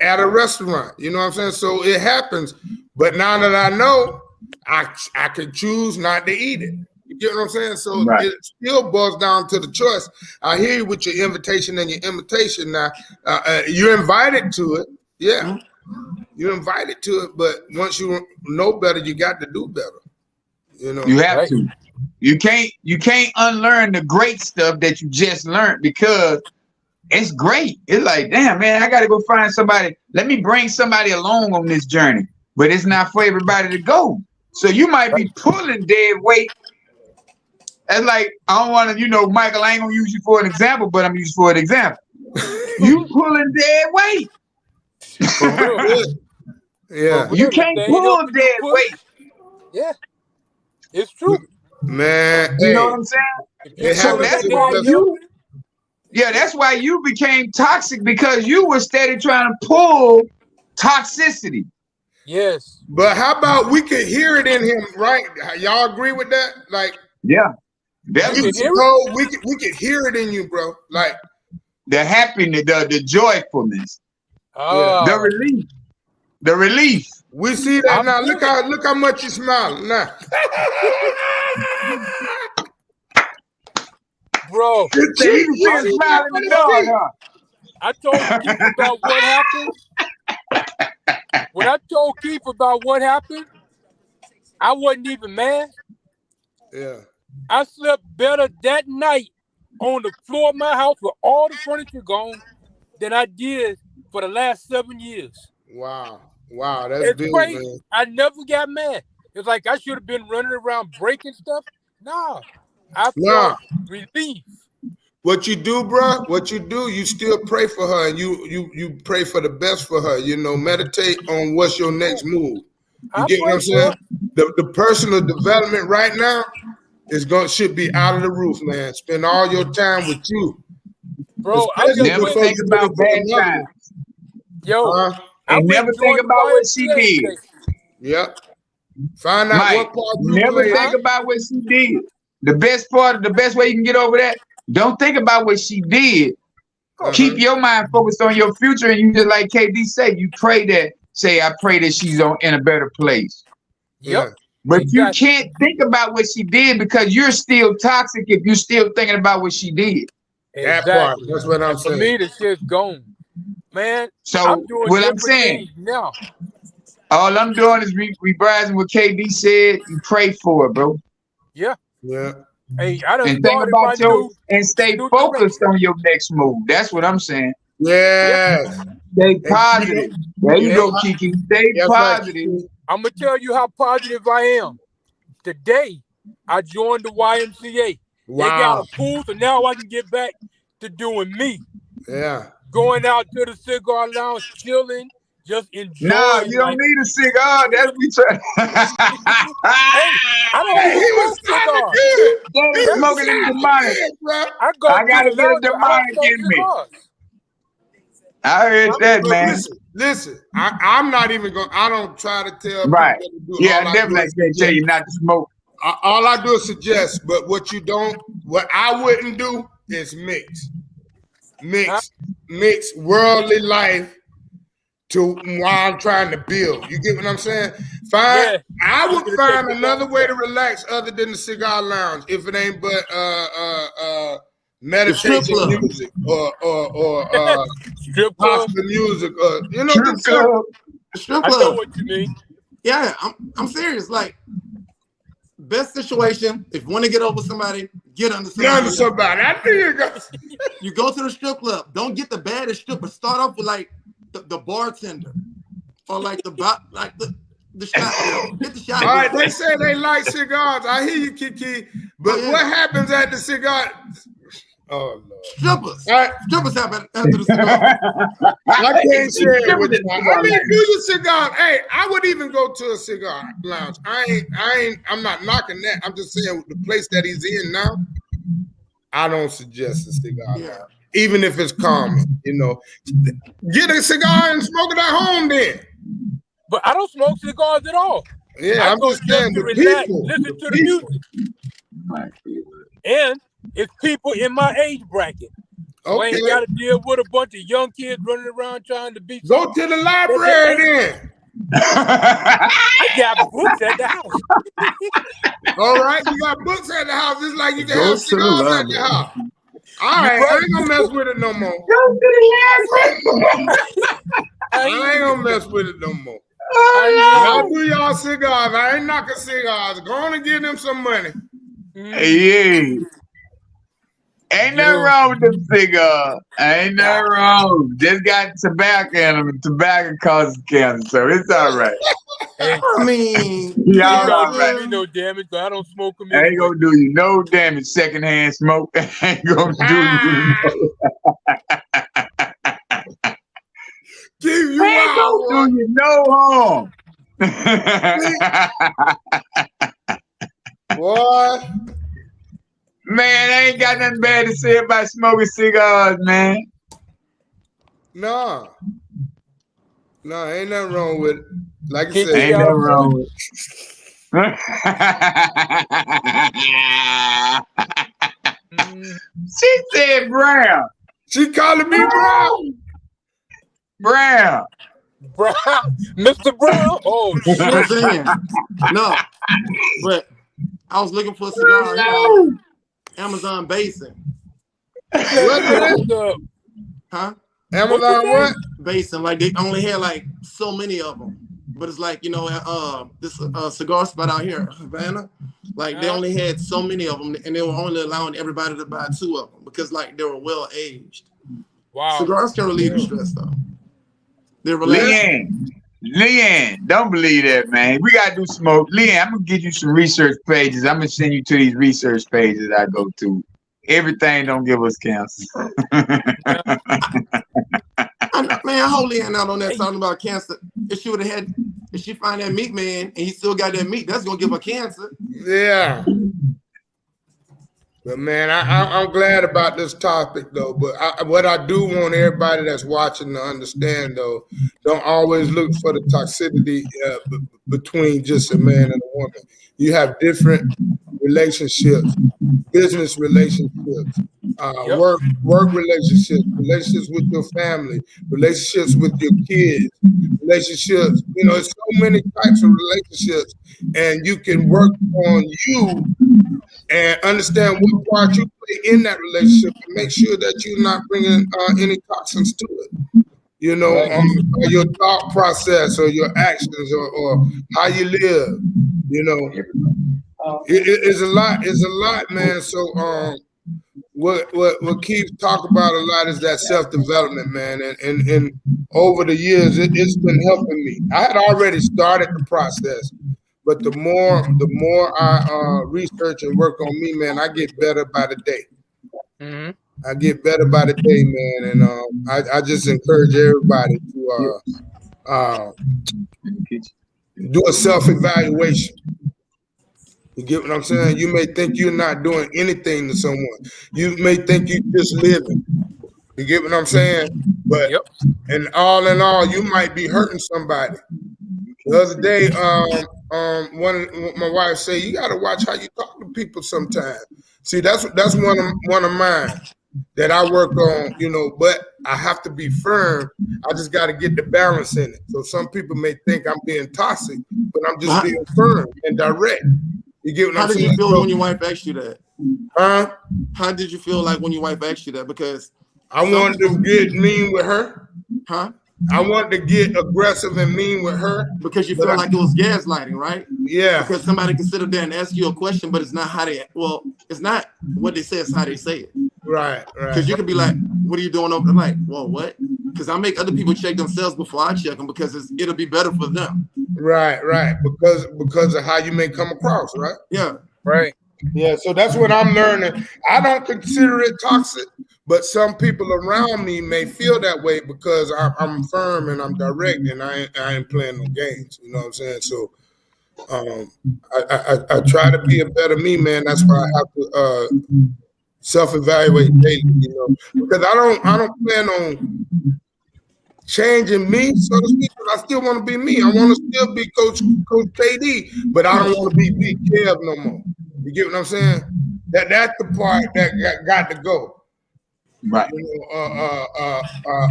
At a restaurant. You know what I'm saying? So it happens. But now that I know, I can choose not to eat it. You get what I'm saying? So it still boils down to the choice. I hear you with your invitation and your imitation. Now, you're invited to it. Yeah. You're invited to it. But once you know better, you got to do better. You know, you have to. You can't unlearn the great stuff that you just learned because it's great. It's like, damn, man, I got to go find somebody. Let me bring somebody along on this journey. But it's not for everybody to go. So you might be pulling dead weight. That's like, I don't want to, Michael, I ain't going to use you for an example, but I'm using for an example. You pulling dead weight. Yeah. You can't pull dead weight. Yeah. It's true. Man. You know what I'm saying? So that's why you became toxic, because you were steady trying to pull toxicity. Yes. But how about we could hear it in him, right? Y'all agree with that? Like, yeah. We could hear it in you, bro. Like the happiness, the joyfulness, the relief. We see that now. Look how much you smile now. Bro, smiling in the dark, huh? I told Keith about what happened. When I told Keith about what happened, I wasn't even mad. Yeah. I slept better that night on the floor of my house with all the furniture gone than I did for the last 7 years. Wow, that's big, crazy. Man. I never got mad. It's like I should have been running around breaking stuff. No, I felt relief. What you do, bro? What you do? You still pray for her, and you pray for the best for her. Meditate on what's your next move. You get what I'm saying? The personal development right now should be out of the roof, man. Spend all your time with you, bro. I never think about bad times. Yo, and never think about what she did. Yep. Find out what part you never played. Think about what she did. The best way you can get over that. Don't think about what she did. Keep your mind focused on your future, and you just like KD say, you pray that. Say, I pray that she's in a better place. Yep. But you can't think about what she did, because you're still toxic if you're still thinking about what she did. That part. That's what I'm saying. For me, the shit's gone, man. So what I'm saying now, all I'm doing is revising what KD said. You pray for it, bro. Yeah. Yeah. Hey, I done and think about and stay focused on your next move. That's what I'm saying. Yeah. Stay positive. There you go, Kiki. Stay positive. Right. I'm gonna tell you how positive I am. Today, I joined the YMCA. Wow. They got a pool, so now I can get back to doing me. Yeah. Going out to the cigar lounge, chilling, just enjoying. No, you don't need a cigar. That's we try. Hey, I don't smoke cigars. He's smoking in demonic. I gotta get a demonic in me. I heard that, man. Listen. I'm not even going. I don't try to tell people right. what to do. Yeah, I definitely can't tell you not to smoke. All I do is suggest, but what I wouldn't do is mix worldly life to while I'm trying to build. You get what I'm saying? I would find another way to relax other than the cigar lounge if it ain't but meditation music or strip club music strip club. Strip club. I know what you mean. Yeah, I'm serious. Like, best situation, if you want to get over somebody, get under somebody. I think you go to the strip club. Don't get the baddest stripper. Start off with like the bartender, or like the shot girl. Get the shot. All right, they say they like cigars. I hear you, Kiki. But what happens at the cigar? Oh Lord. Strippers. All right. Strippers happen after the cigar. I can't share it with you. I mean, do your cigar. Hey, I would even go to a cigar lounge. I'm not knocking that. I'm just saying the place that he's in now, I don't suggest a cigar lounge. Even if it's common, get a cigar and smoke it at home then. But I don't smoke cigars at all. Yeah, I'm just saying the people. Listen to the music. And it's people in my age bracket. So I ain't got to deal with a bunch of young kids running around trying to be. Go to the library then. I got books at the house. All right, you got books at the house. It's like you can have cigars at the house. All right, I ain't gonna mess with it no more. I ain't gonna mess with it no more. Y'all do y'all cigars. I ain't knocking cigars. Go on and give them some money. Yeah. Ain't nothing wrong with them cigars. Ain't nothing wrong. Just got tobacco in them, and tobacco causes cancer, so it's all right. And I mean, it Y'all don't right. do me no damage, but I don't smoke them Ain't anyway. gonna do you no damage. Secondhand smoke ain't gonna do you no. Keep you Ain't out, gonna do you no harm. boy. Man, I ain't got nothing bad to say about smoking cigars, man. No, ain't nothing wrong with it. Like I Kick said, you Ain't out nothing of wrong with it. She said brown. she calling me Brown. Brown. Brown, Mr. Brown. Oh I'm shit! saying, no, but I was looking for a cigar here on Amazon Basin. What is it? Up? Huh? Amazon what? Basin, like they only had like so many of them. But it's like, this cigar spot out here, Havana, like they only had so many of them, and they were only allowing everybody to buy 2 of them because like they were well aged. Wow. Cigars can relieve the stress though. They're relaxing. Leanne, don't believe that, man. We gotta do smoke. Leanne, I'm gonna get you some research pages. I'm gonna send you to these research pages I go to. Everything don't give us cancer. Man, I hope Leanne out on that talking about cancer. If she find that meat man and he still got that meat, that's gonna give her cancer. Yeah. But man, I'm glad about this topic though. But what I do want everybody that's watching to understand though, don't always look for the toxicity between just a man and a woman. You have different relationships, business relationships, work relationships, relationships with your family, relationships with your kids, relationships. It's so many types of relationships, and you can work on you and understand what part you play in that relationship and make sure that you're not bringing any toxins to it. Your thought process or your actions or how you live. It's a lot. It's a lot, man. So what Keith talk about a lot is that self-development, man. And over the years, it's been helping me. I had already started the process, but the more I research and work on me, man, I get better by the day. Mm-hmm. I get better by the day, man. And I just encourage everybody to do a self-evaluation. You get what I'm saying? You may think you're not doing anything to someone. You may think you're just living. You get what I'm saying? But in all, you might be hurting somebody. The other day, my wife said, "You got to watch how you talk to people sometimes." See, that's one of mine that I work on. But I have to be firm. I just got to get the balance in it. So some people may think I'm being toxic, but I'm just being firm and direct. You get what I'm saying? How did you feel when your wife asked you that? Huh? How did you feel like when your wife asked you that? Because I wanted to get mean with her. Huh? I wanted to get aggressive and mean with her. Because you feel like it was gaslighting, right? Yeah. Because somebody can sit up there and ask you a question, but it's not it's not what they say, it's how they say it. Right. Because you could be like, what are you doing over there? Like, well, what? Because I make other people check themselves before I check them because it'll be better for them. Right. Because of how you may come across, right? Yeah. Right. Yeah, so that's what I'm learning. I don't consider it toxic, but some people around me may feel that way because I'm firm and I'm direct and I ain't playing no games. You know what I'm saying? So I try to be a better me, man. That's why I have to self-evaluate daily, because I don't plan on changing me, so to speak. I still want to be me. I want to still be Coach KD, but I don't want to be Big Kev no more. You get what I'm saying? That's the part that got to go. Right.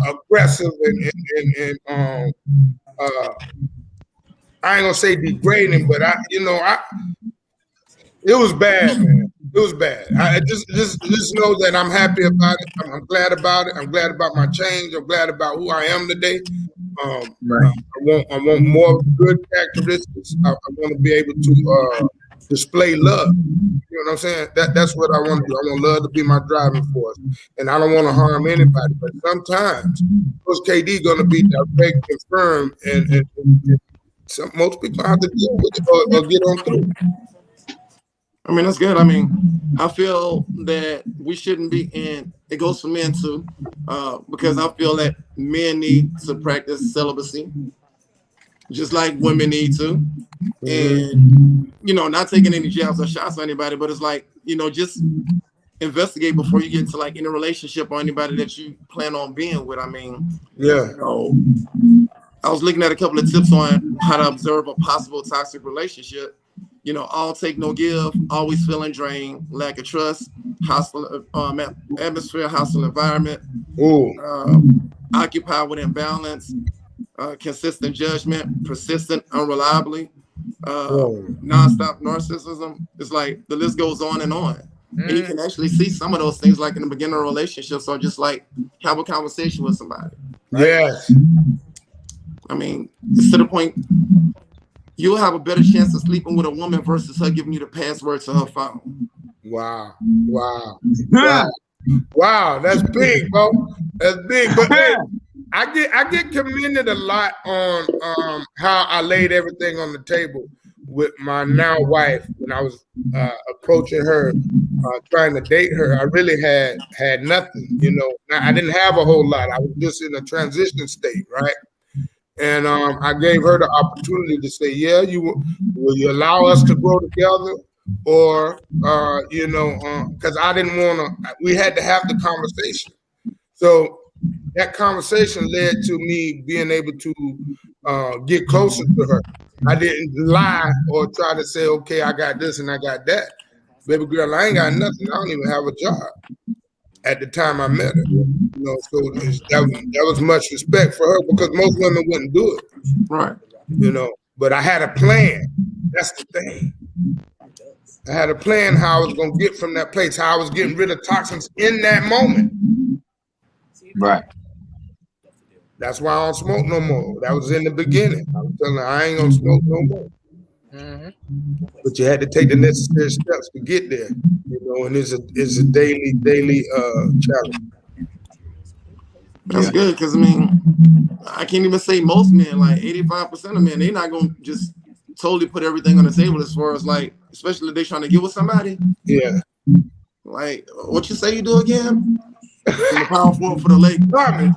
Aggressive and I ain't gonna say degrading, but it was bad, man. It was bad. I just know that I'm happy about it. I'm glad about it. I'm glad about my change. I'm glad about who I am today. Right. I want more good characteristics. I want to be able to display love. You know what I'm saying? That's what I want to do. I want love to be my driving force, and I don't want to harm anybody. But sometimes Coach KD going to be direct and firm and most people have to deal with it or get on through. I mean, that's good. I mean, I feel that we shouldn't be in, it goes for men too, because I feel that men need to practice celibacy, just like women need to. And, you know, not taking any jabs or shots at anybody, but it's like, you know, just investigate before you get into like in a relationship or anybody that you plan on being with. I mean, Yeah. you know, I was looking at a couple of tips on how to observe a possible toxic relationship. You know, all take, no give, always feeling drained, lack of trust, hostile atmosphere, hostile environment, occupied with imbalance, consistent judgment, persistent unreliably, nonstop narcissism. It's like the list goes on and on. And you can actually see some of those things like in the beginning of relationships, or just like have a conversation with somebody. Right? Yes. I mean, it's to the point you'll have a better chance of sleeping with a woman versus her giving you the password to her phone. Wow. Wow, that's big, bro. That's big. But hey, I get commended a lot on how I laid everything on the table with my now wife when I was approaching her, trying to date her. I really had nothing, you know. I didn't have a whole lot. I was just in a transition state, right? And I gave her the opportunity to say, yeah, will you allow us to grow together? Or, you know, because I didn't want to, we had to have the conversation. So that conversation led to me being able to get closer to her. I didn't lie or try to say, okay, I got this and I got that. Baby girl, I ain't got nothing. I don't even have a job at the time I met her. You know, so that was much respect for her because most women wouldn't do it. Right. You know, but I had a plan. That's the thing. I had a plan how I was going to get from that place, how I was getting rid of toxins in that moment. Right. That's why I don't smoke no more. That was in the beginning. I was telling her I ain't going to smoke no more. But you had to take the necessary steps to get there, you know, and it's a daily challenge. That's good, because I mean, I can't even say most men, like 85% of men, they're not going to just totally put everything on the table as far as like, especially if they're trying to get with somebody. Yeah. Like, what you say you do again? The power forward for the lake. Tommy.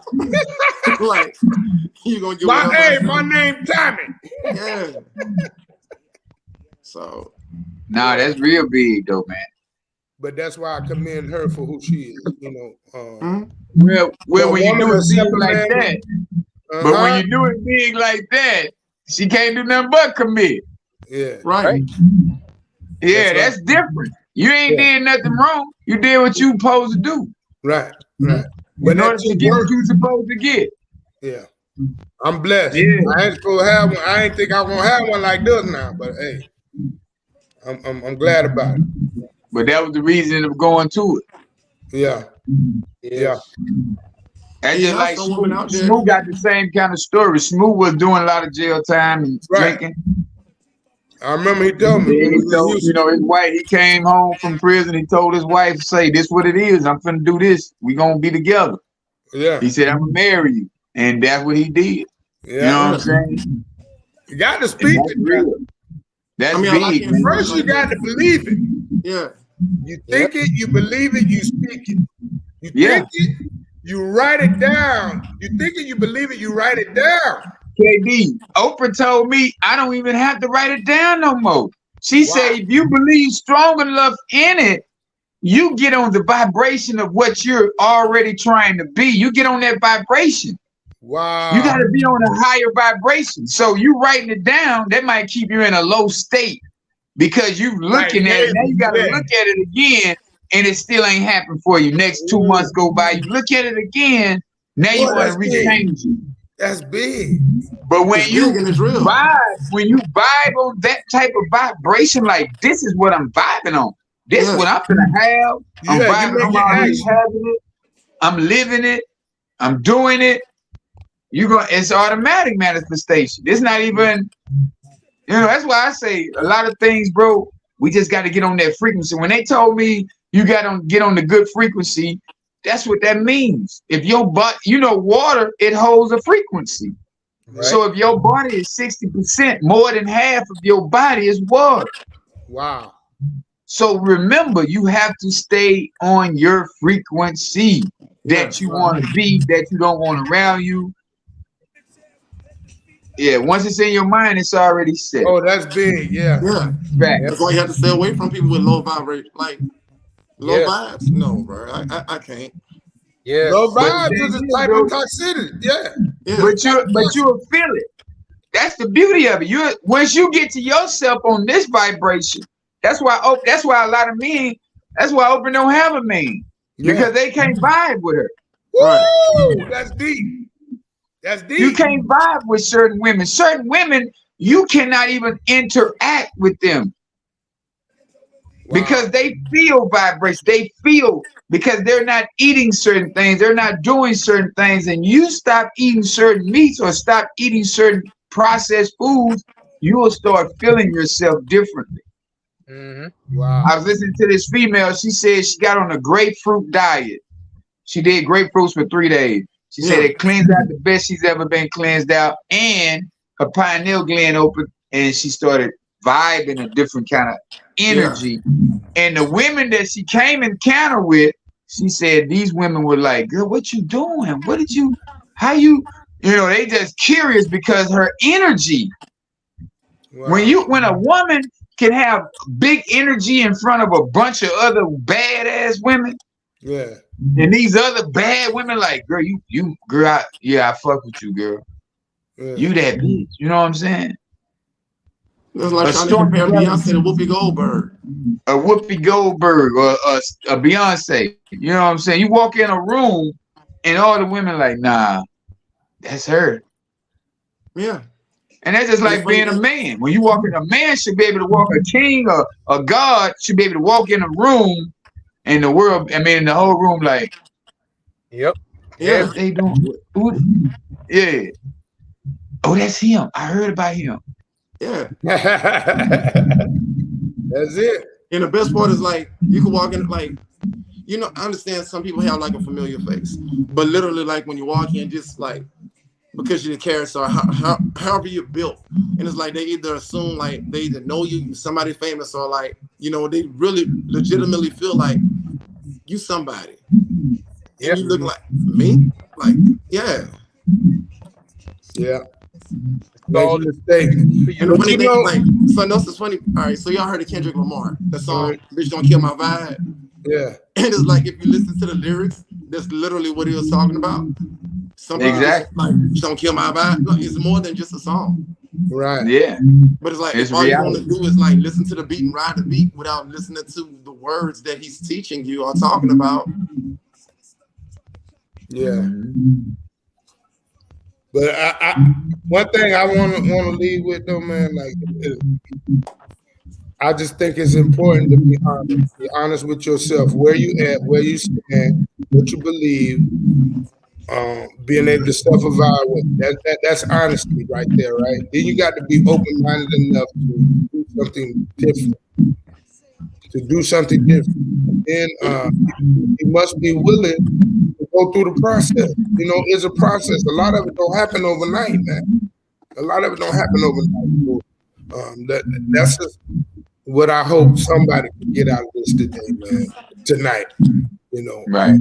Like, you going to get my name Tommy. Yeah. So. Nah, that's real big though, man. But that's why I commend her for who she is, you know. Well, when you do it big like that, but when you do it big like that, she can't do nothing but commit. Yeah. Right. Yeah, that's different. You ain't did nothing wrong. You did what you supposed to do. Right. But in order to get what you supposed to get. Yeah. I'm blessed. Yeah. I ain't supposed to have one. I ain't think I'm gonna have one like this now, but hey, I'm glad about it. But that was the reason of going to it. Yeah. And just like Smooth got the same kind of story. Smooth was doing a lot of jail time and drinking. I remember he told me. You know, his wife, he came home from prison. He told his wife, say, this what it is. I'm finna do this. We gonna be together. Yeah. He said, I'm gonna marry you. And that's what he did. Yeah. You know what I'm saying? You got to speak it. That's big. First, you got to believe it. Yeah. You think it, you believe it, you speak it. You think it, you write it down. You think it, you believe it, you write it down. KD, Oprah told me I don't even have to write it down no more. She said, if you believe strong enough in it, you get on the vibration of what you're already trying to be. You get on that vibration. Wow. You got to be on a higher vibration. So you writing it down, that might keep you in a low state because you looking at it. Now you got to look at it again and it still ain't happened for you. Next 2 months go by, you look at it again. Now you want to rechange it. That's big. But when you vibe on that type of vibration, like this is what I'm vibing on. This is what I'm gonna have. I'm vibing on having it. I'm living it. I'm doing it. It's automatic manifestation. It's not even, that's why I say a lot of things, bro. We just got to get on that frequency. When they told me you got to get on the good frequency, that's what that means. If your butt, water, it holds a frequency. Right. So if your body is 60%, more than half of your body is water. Wow. So remember, you have to stay on your frequency that you want to be, that you don't want around you. Yeah, once it's in your mind, it's already set. Oh, that's big. Yeah. Yeah. Right. That's why you have to stay away from people with low vibrate, like low vibes. No, bro, I can't. Yeah. Low vibes is a type of toxicity. Yeah. But you'll feel it. That's the beauty of it. Once you get to yourself on this vibration, that's why a lot of men, that's why Oprah don't have a man. Yeah. Because they can't vibe with her. Woo! Right. That's deep. That's deep. You can't vibe with certain women. Certain women, you cannot even interact with them. Wow. Because they feel vibration. They feel, because they're not eating certain things. They're not doing certain things. And you stop eating certain meats or stop eating certain processed foods, you will start feeling yourself differently. Mm-hmm. Wow. I was listening to this female. She said she got on a grapefruit diet. She did grapefruits for 3 days. She said it cleansed out the best she's ever been cleansed out, and her pineal gland opened, and she started vibing a different kind of energy. Yeah. And the women that she came encounter with, she said these women were like, "Girl, what you doing? What did you? How you?" You know, they just curious because her energy. Wow. When a woman can have big energy in front of a bunch of other badass women. Yeah. And these other bad women, like, girl, I fuck with you, girl. Yeah. You that bitch. You know what I'm saying? It's like trying to compare Beyonce to Whoopi Goldberg. A Whoopi Goldberg or a Beyonce. You know what I'm saying? You walk in a room and all the women like, nah, that's her. Yeah. And that's just like being a man. When you walk in, a man should be able to walk, a king or a god should be able to walk in a room and the world, the whole room like, yep. Yeah, they doing. Yeah. Oh, that's him. I heard about him. Yeah. That's it. And the best part is like, you can walk in, like, you know, I understand some people have like a familiar face, but literally like when you walk in, just like, because you're the character, or however you're built, and it's like they either assume like they either know you somebody famous, or like, you know, they really legitimately feel like you somebody. And you look like me, like yeah. All the statement. And the funny thing, like, so no, it's funny. All right, so y'all heard of Kendrick Lamar, the song "Bitch Don't Kill My Vibe." Yeah. And it's like, if you listen to the lyrics, that's literally what he was talking about. Exactly. Like, "Don't kill my vibe." Like, it's more than just a song. Right. Yeah. But it's like, if all you want to do is like listen to the beat and ride the beat without listening to the words that he's teaching you or talking about. Yeah. But I one thing I want to leave with though, man, like, I just think it's important to be honest. Be honest with yourself, where you at, where you stand, what you believe. Being able to self-evaluate, that's honesty right there, right? Then you got to be open-minded enough to do something different. Then you must be willing to go through the process. You know, it's a process. A lot of it don't happen overnight, man. So, that's just what I hope somebody can get out of this today, man. Tonight, you know. Right.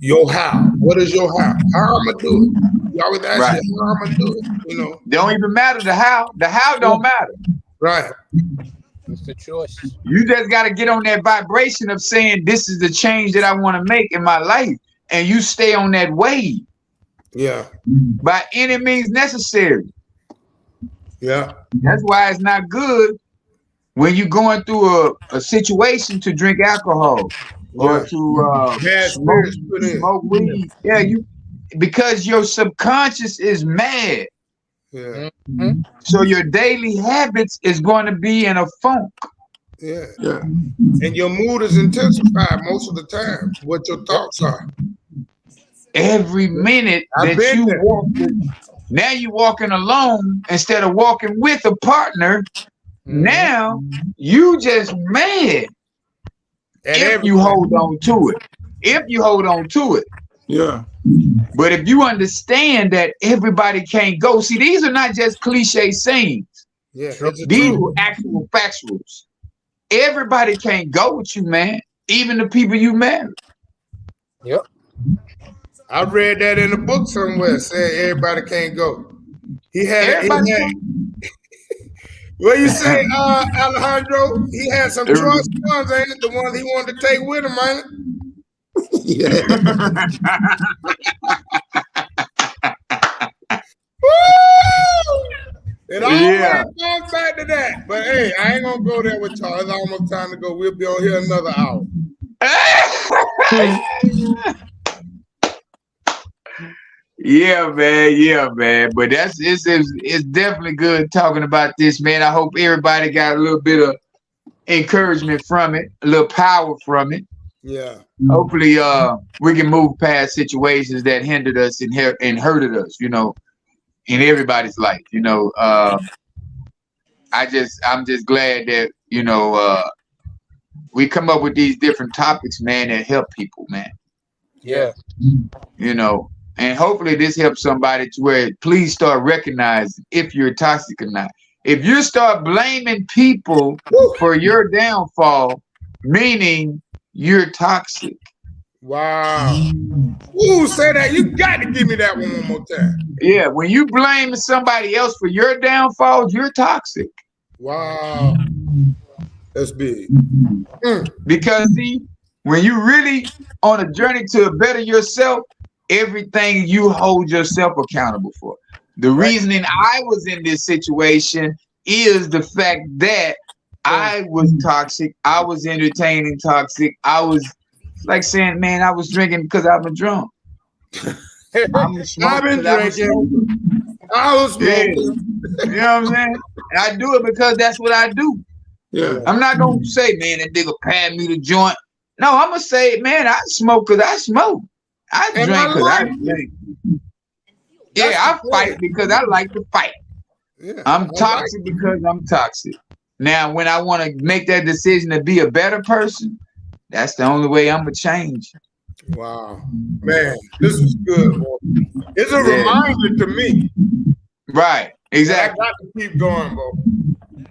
Your how? What is your how? How I'm gonna do it? You always ask you how I'm gonna do it. You know, don't even matter the how. The how don't matter. Right. It's the choice. You just got to get on that vibration of saying, "This is the change that I want to make in my life," and you stay on that wave. Yeah. By any means necessary. Yeah. That's why it's not good when you're going through a situation to drink alcohol. Or to smoke weed. Yeah, because your subconscious is mad. Yeah. Mm-hmm. So your daily habits is going to be in a funk. Yeah. And your mood is intensified most of the time. What your thoughts are. Every minute that you walk, now you walking alone instead of walking with a partner. Mm-hmm. Now you just mad. If you hold on to it. Yeah. But if you understand that everybody can't go, see, these are not just cliche sayings. Yeah, these are actual factuals. Everybody can't go with you, man. Even the people you marry. Yep. I read that in a book somewhere. Said everybody can't go. He had. What you say, Alejandro? He had some choice ones, ain't it? The ones he wanted to take with him, ain't it? Yeah. It always comes back to that. But hey, I ain't gonna go there with y'all. It's almost time to go. We'll be on here another hour. Yeah, man. But it's definitely good talking about this, man. I hope everybody got a little bit of encouragement from it, a little power from it. Yeah. Hopefully, we can move past situations that hindered us and hurted us, you know, in everybody's life. You know, I'm just glad that, you know, we come up with these different topics, man, that help people, man. Yeah. You know, and hopefully this helps somebody to where please start recognizing if you're toxic or not. If you start blaming people for your downfall, meaning you're toxic. Wow. Ooh, say that. You got to give me that one more time. Yeah, when you blame somebody else for your downfalls, you're toxic. Wow. That's big. Because see, when you really on a journey to better yourself, everything you hold yourself accountable for. The reasoning I was in this situation is the fact that I was toxic. I was entertaining toxic. I was like saying, man, I was drinking because I've been drunk. I've been drinking. I was smoking. You know what I'm saying? And I do it because that's what I do. Yeah. I'm not going to say, man, that nigga passed me the joint. No, I'm going to say, man, I smoke because I smoke. I drink because I drink. Yeah, I fight because I like to fight. Yeah, I'm toxic because I'm toxic. Now, when I want to make that decision to be a better person, that's the only way I'm going to change. Wow. Man, this is good, boy. It's a reminder to me. Right. Exactly. I got to keep going, bro.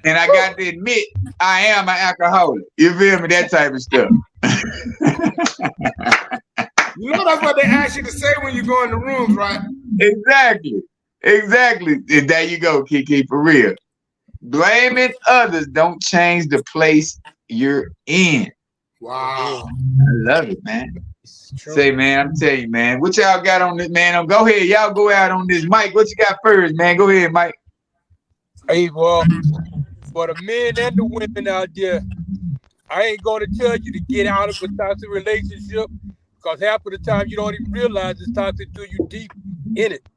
And I got to admit, I am an alcoholic. You feel me? That type of stuff. You know that's what they ask you to say when you go in the rooms, right? Exactly. And there you go, Kiki, for real. Blaming others don't change the place you're in. Wow. I love it, man. Say, man, I'm telling you, man. What y'all got on this, man? Go ahead. Y'all go out on this. Mike, what you got first, man? Go ahead, Mike. Hey, well, for the men and the women out there, I ain't going to tell you to get out of a toxic relationship because half of the time you don't even realize it's toxic until you deep in it.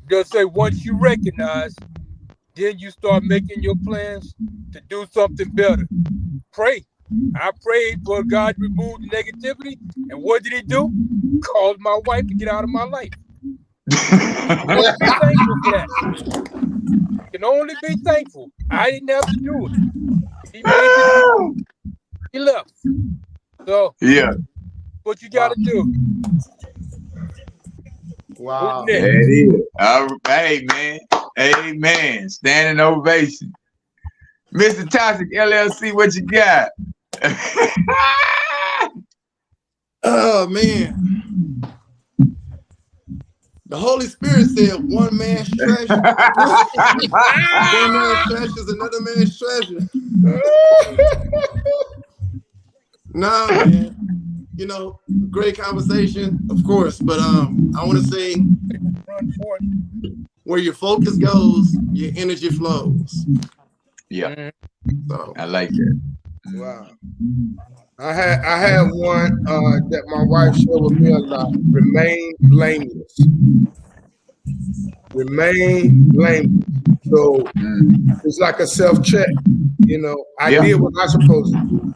Just say once you recognize, then you start making your plans to do something better. Pray. I prayed for God to remove the negativity, and what did he do? Called my wife to get out of my life. I be thankful for that. You can only be thankful. I didn't have to do it. He made it. He left. So yeah, what you got to do? Wow. That is. Hey, man. Amen. Standing ovation. Mr. Toxic LLC, what you got? Oh, man. The Holy Spirit said one man's treasure. One man's treasure is another man's treasure. Nah, man. You know, great conversation, of course, but I want to say where your focus goes, your energy flows. Yeah. So I like that. Wow. I had one that my wife shared with me a lot. Remain blameless. Remain blameless. So it's like a self-check. You know, I did what I'm supposed to do.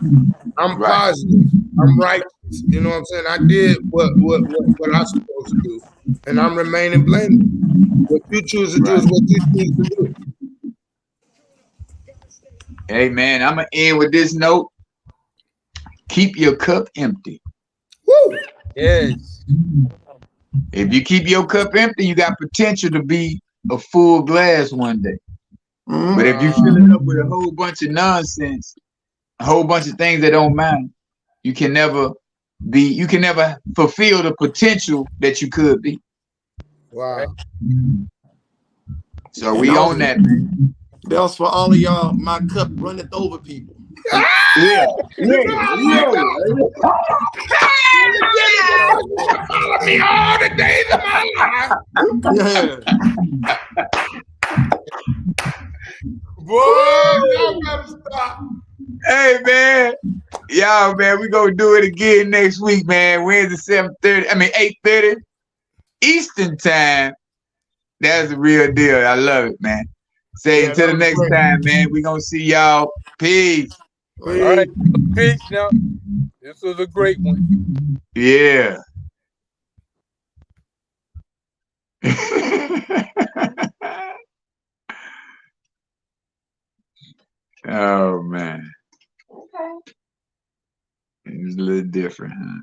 I'm positive. I'm righteous. You know what I'm saying? I did what I'm supposed to do. And I'm remaining blameless. What you choose to do is what you choose to do. Hey, man, I'm going to end with this note. Keep your cup empty. Woo! Yes. If you keep your cup empty, you got potential to be a full glass one day. Mhm. But if you fill it up with a whole bunch of nonsense, a whole bunch of things that don't matter, you can never fulfill the potential that you could be. Wow. So And we also, own that, man. that was for all of y'all, my cup runneth over people. Yeah. You know I like that. Follow me all the days of my life. Yeah. Boy, y'all better stop. Hey, man. Y'all, man, we gonna do it again next week, man. Wednesday, 8:30 Eastern time. That's a real deal. I love it, man. Say Yeah, until the that was next great. time, man. We gonna see y'all. Peace. All right. Peace now. This was a great one. Yeah. Oh man. It's a little different, huh?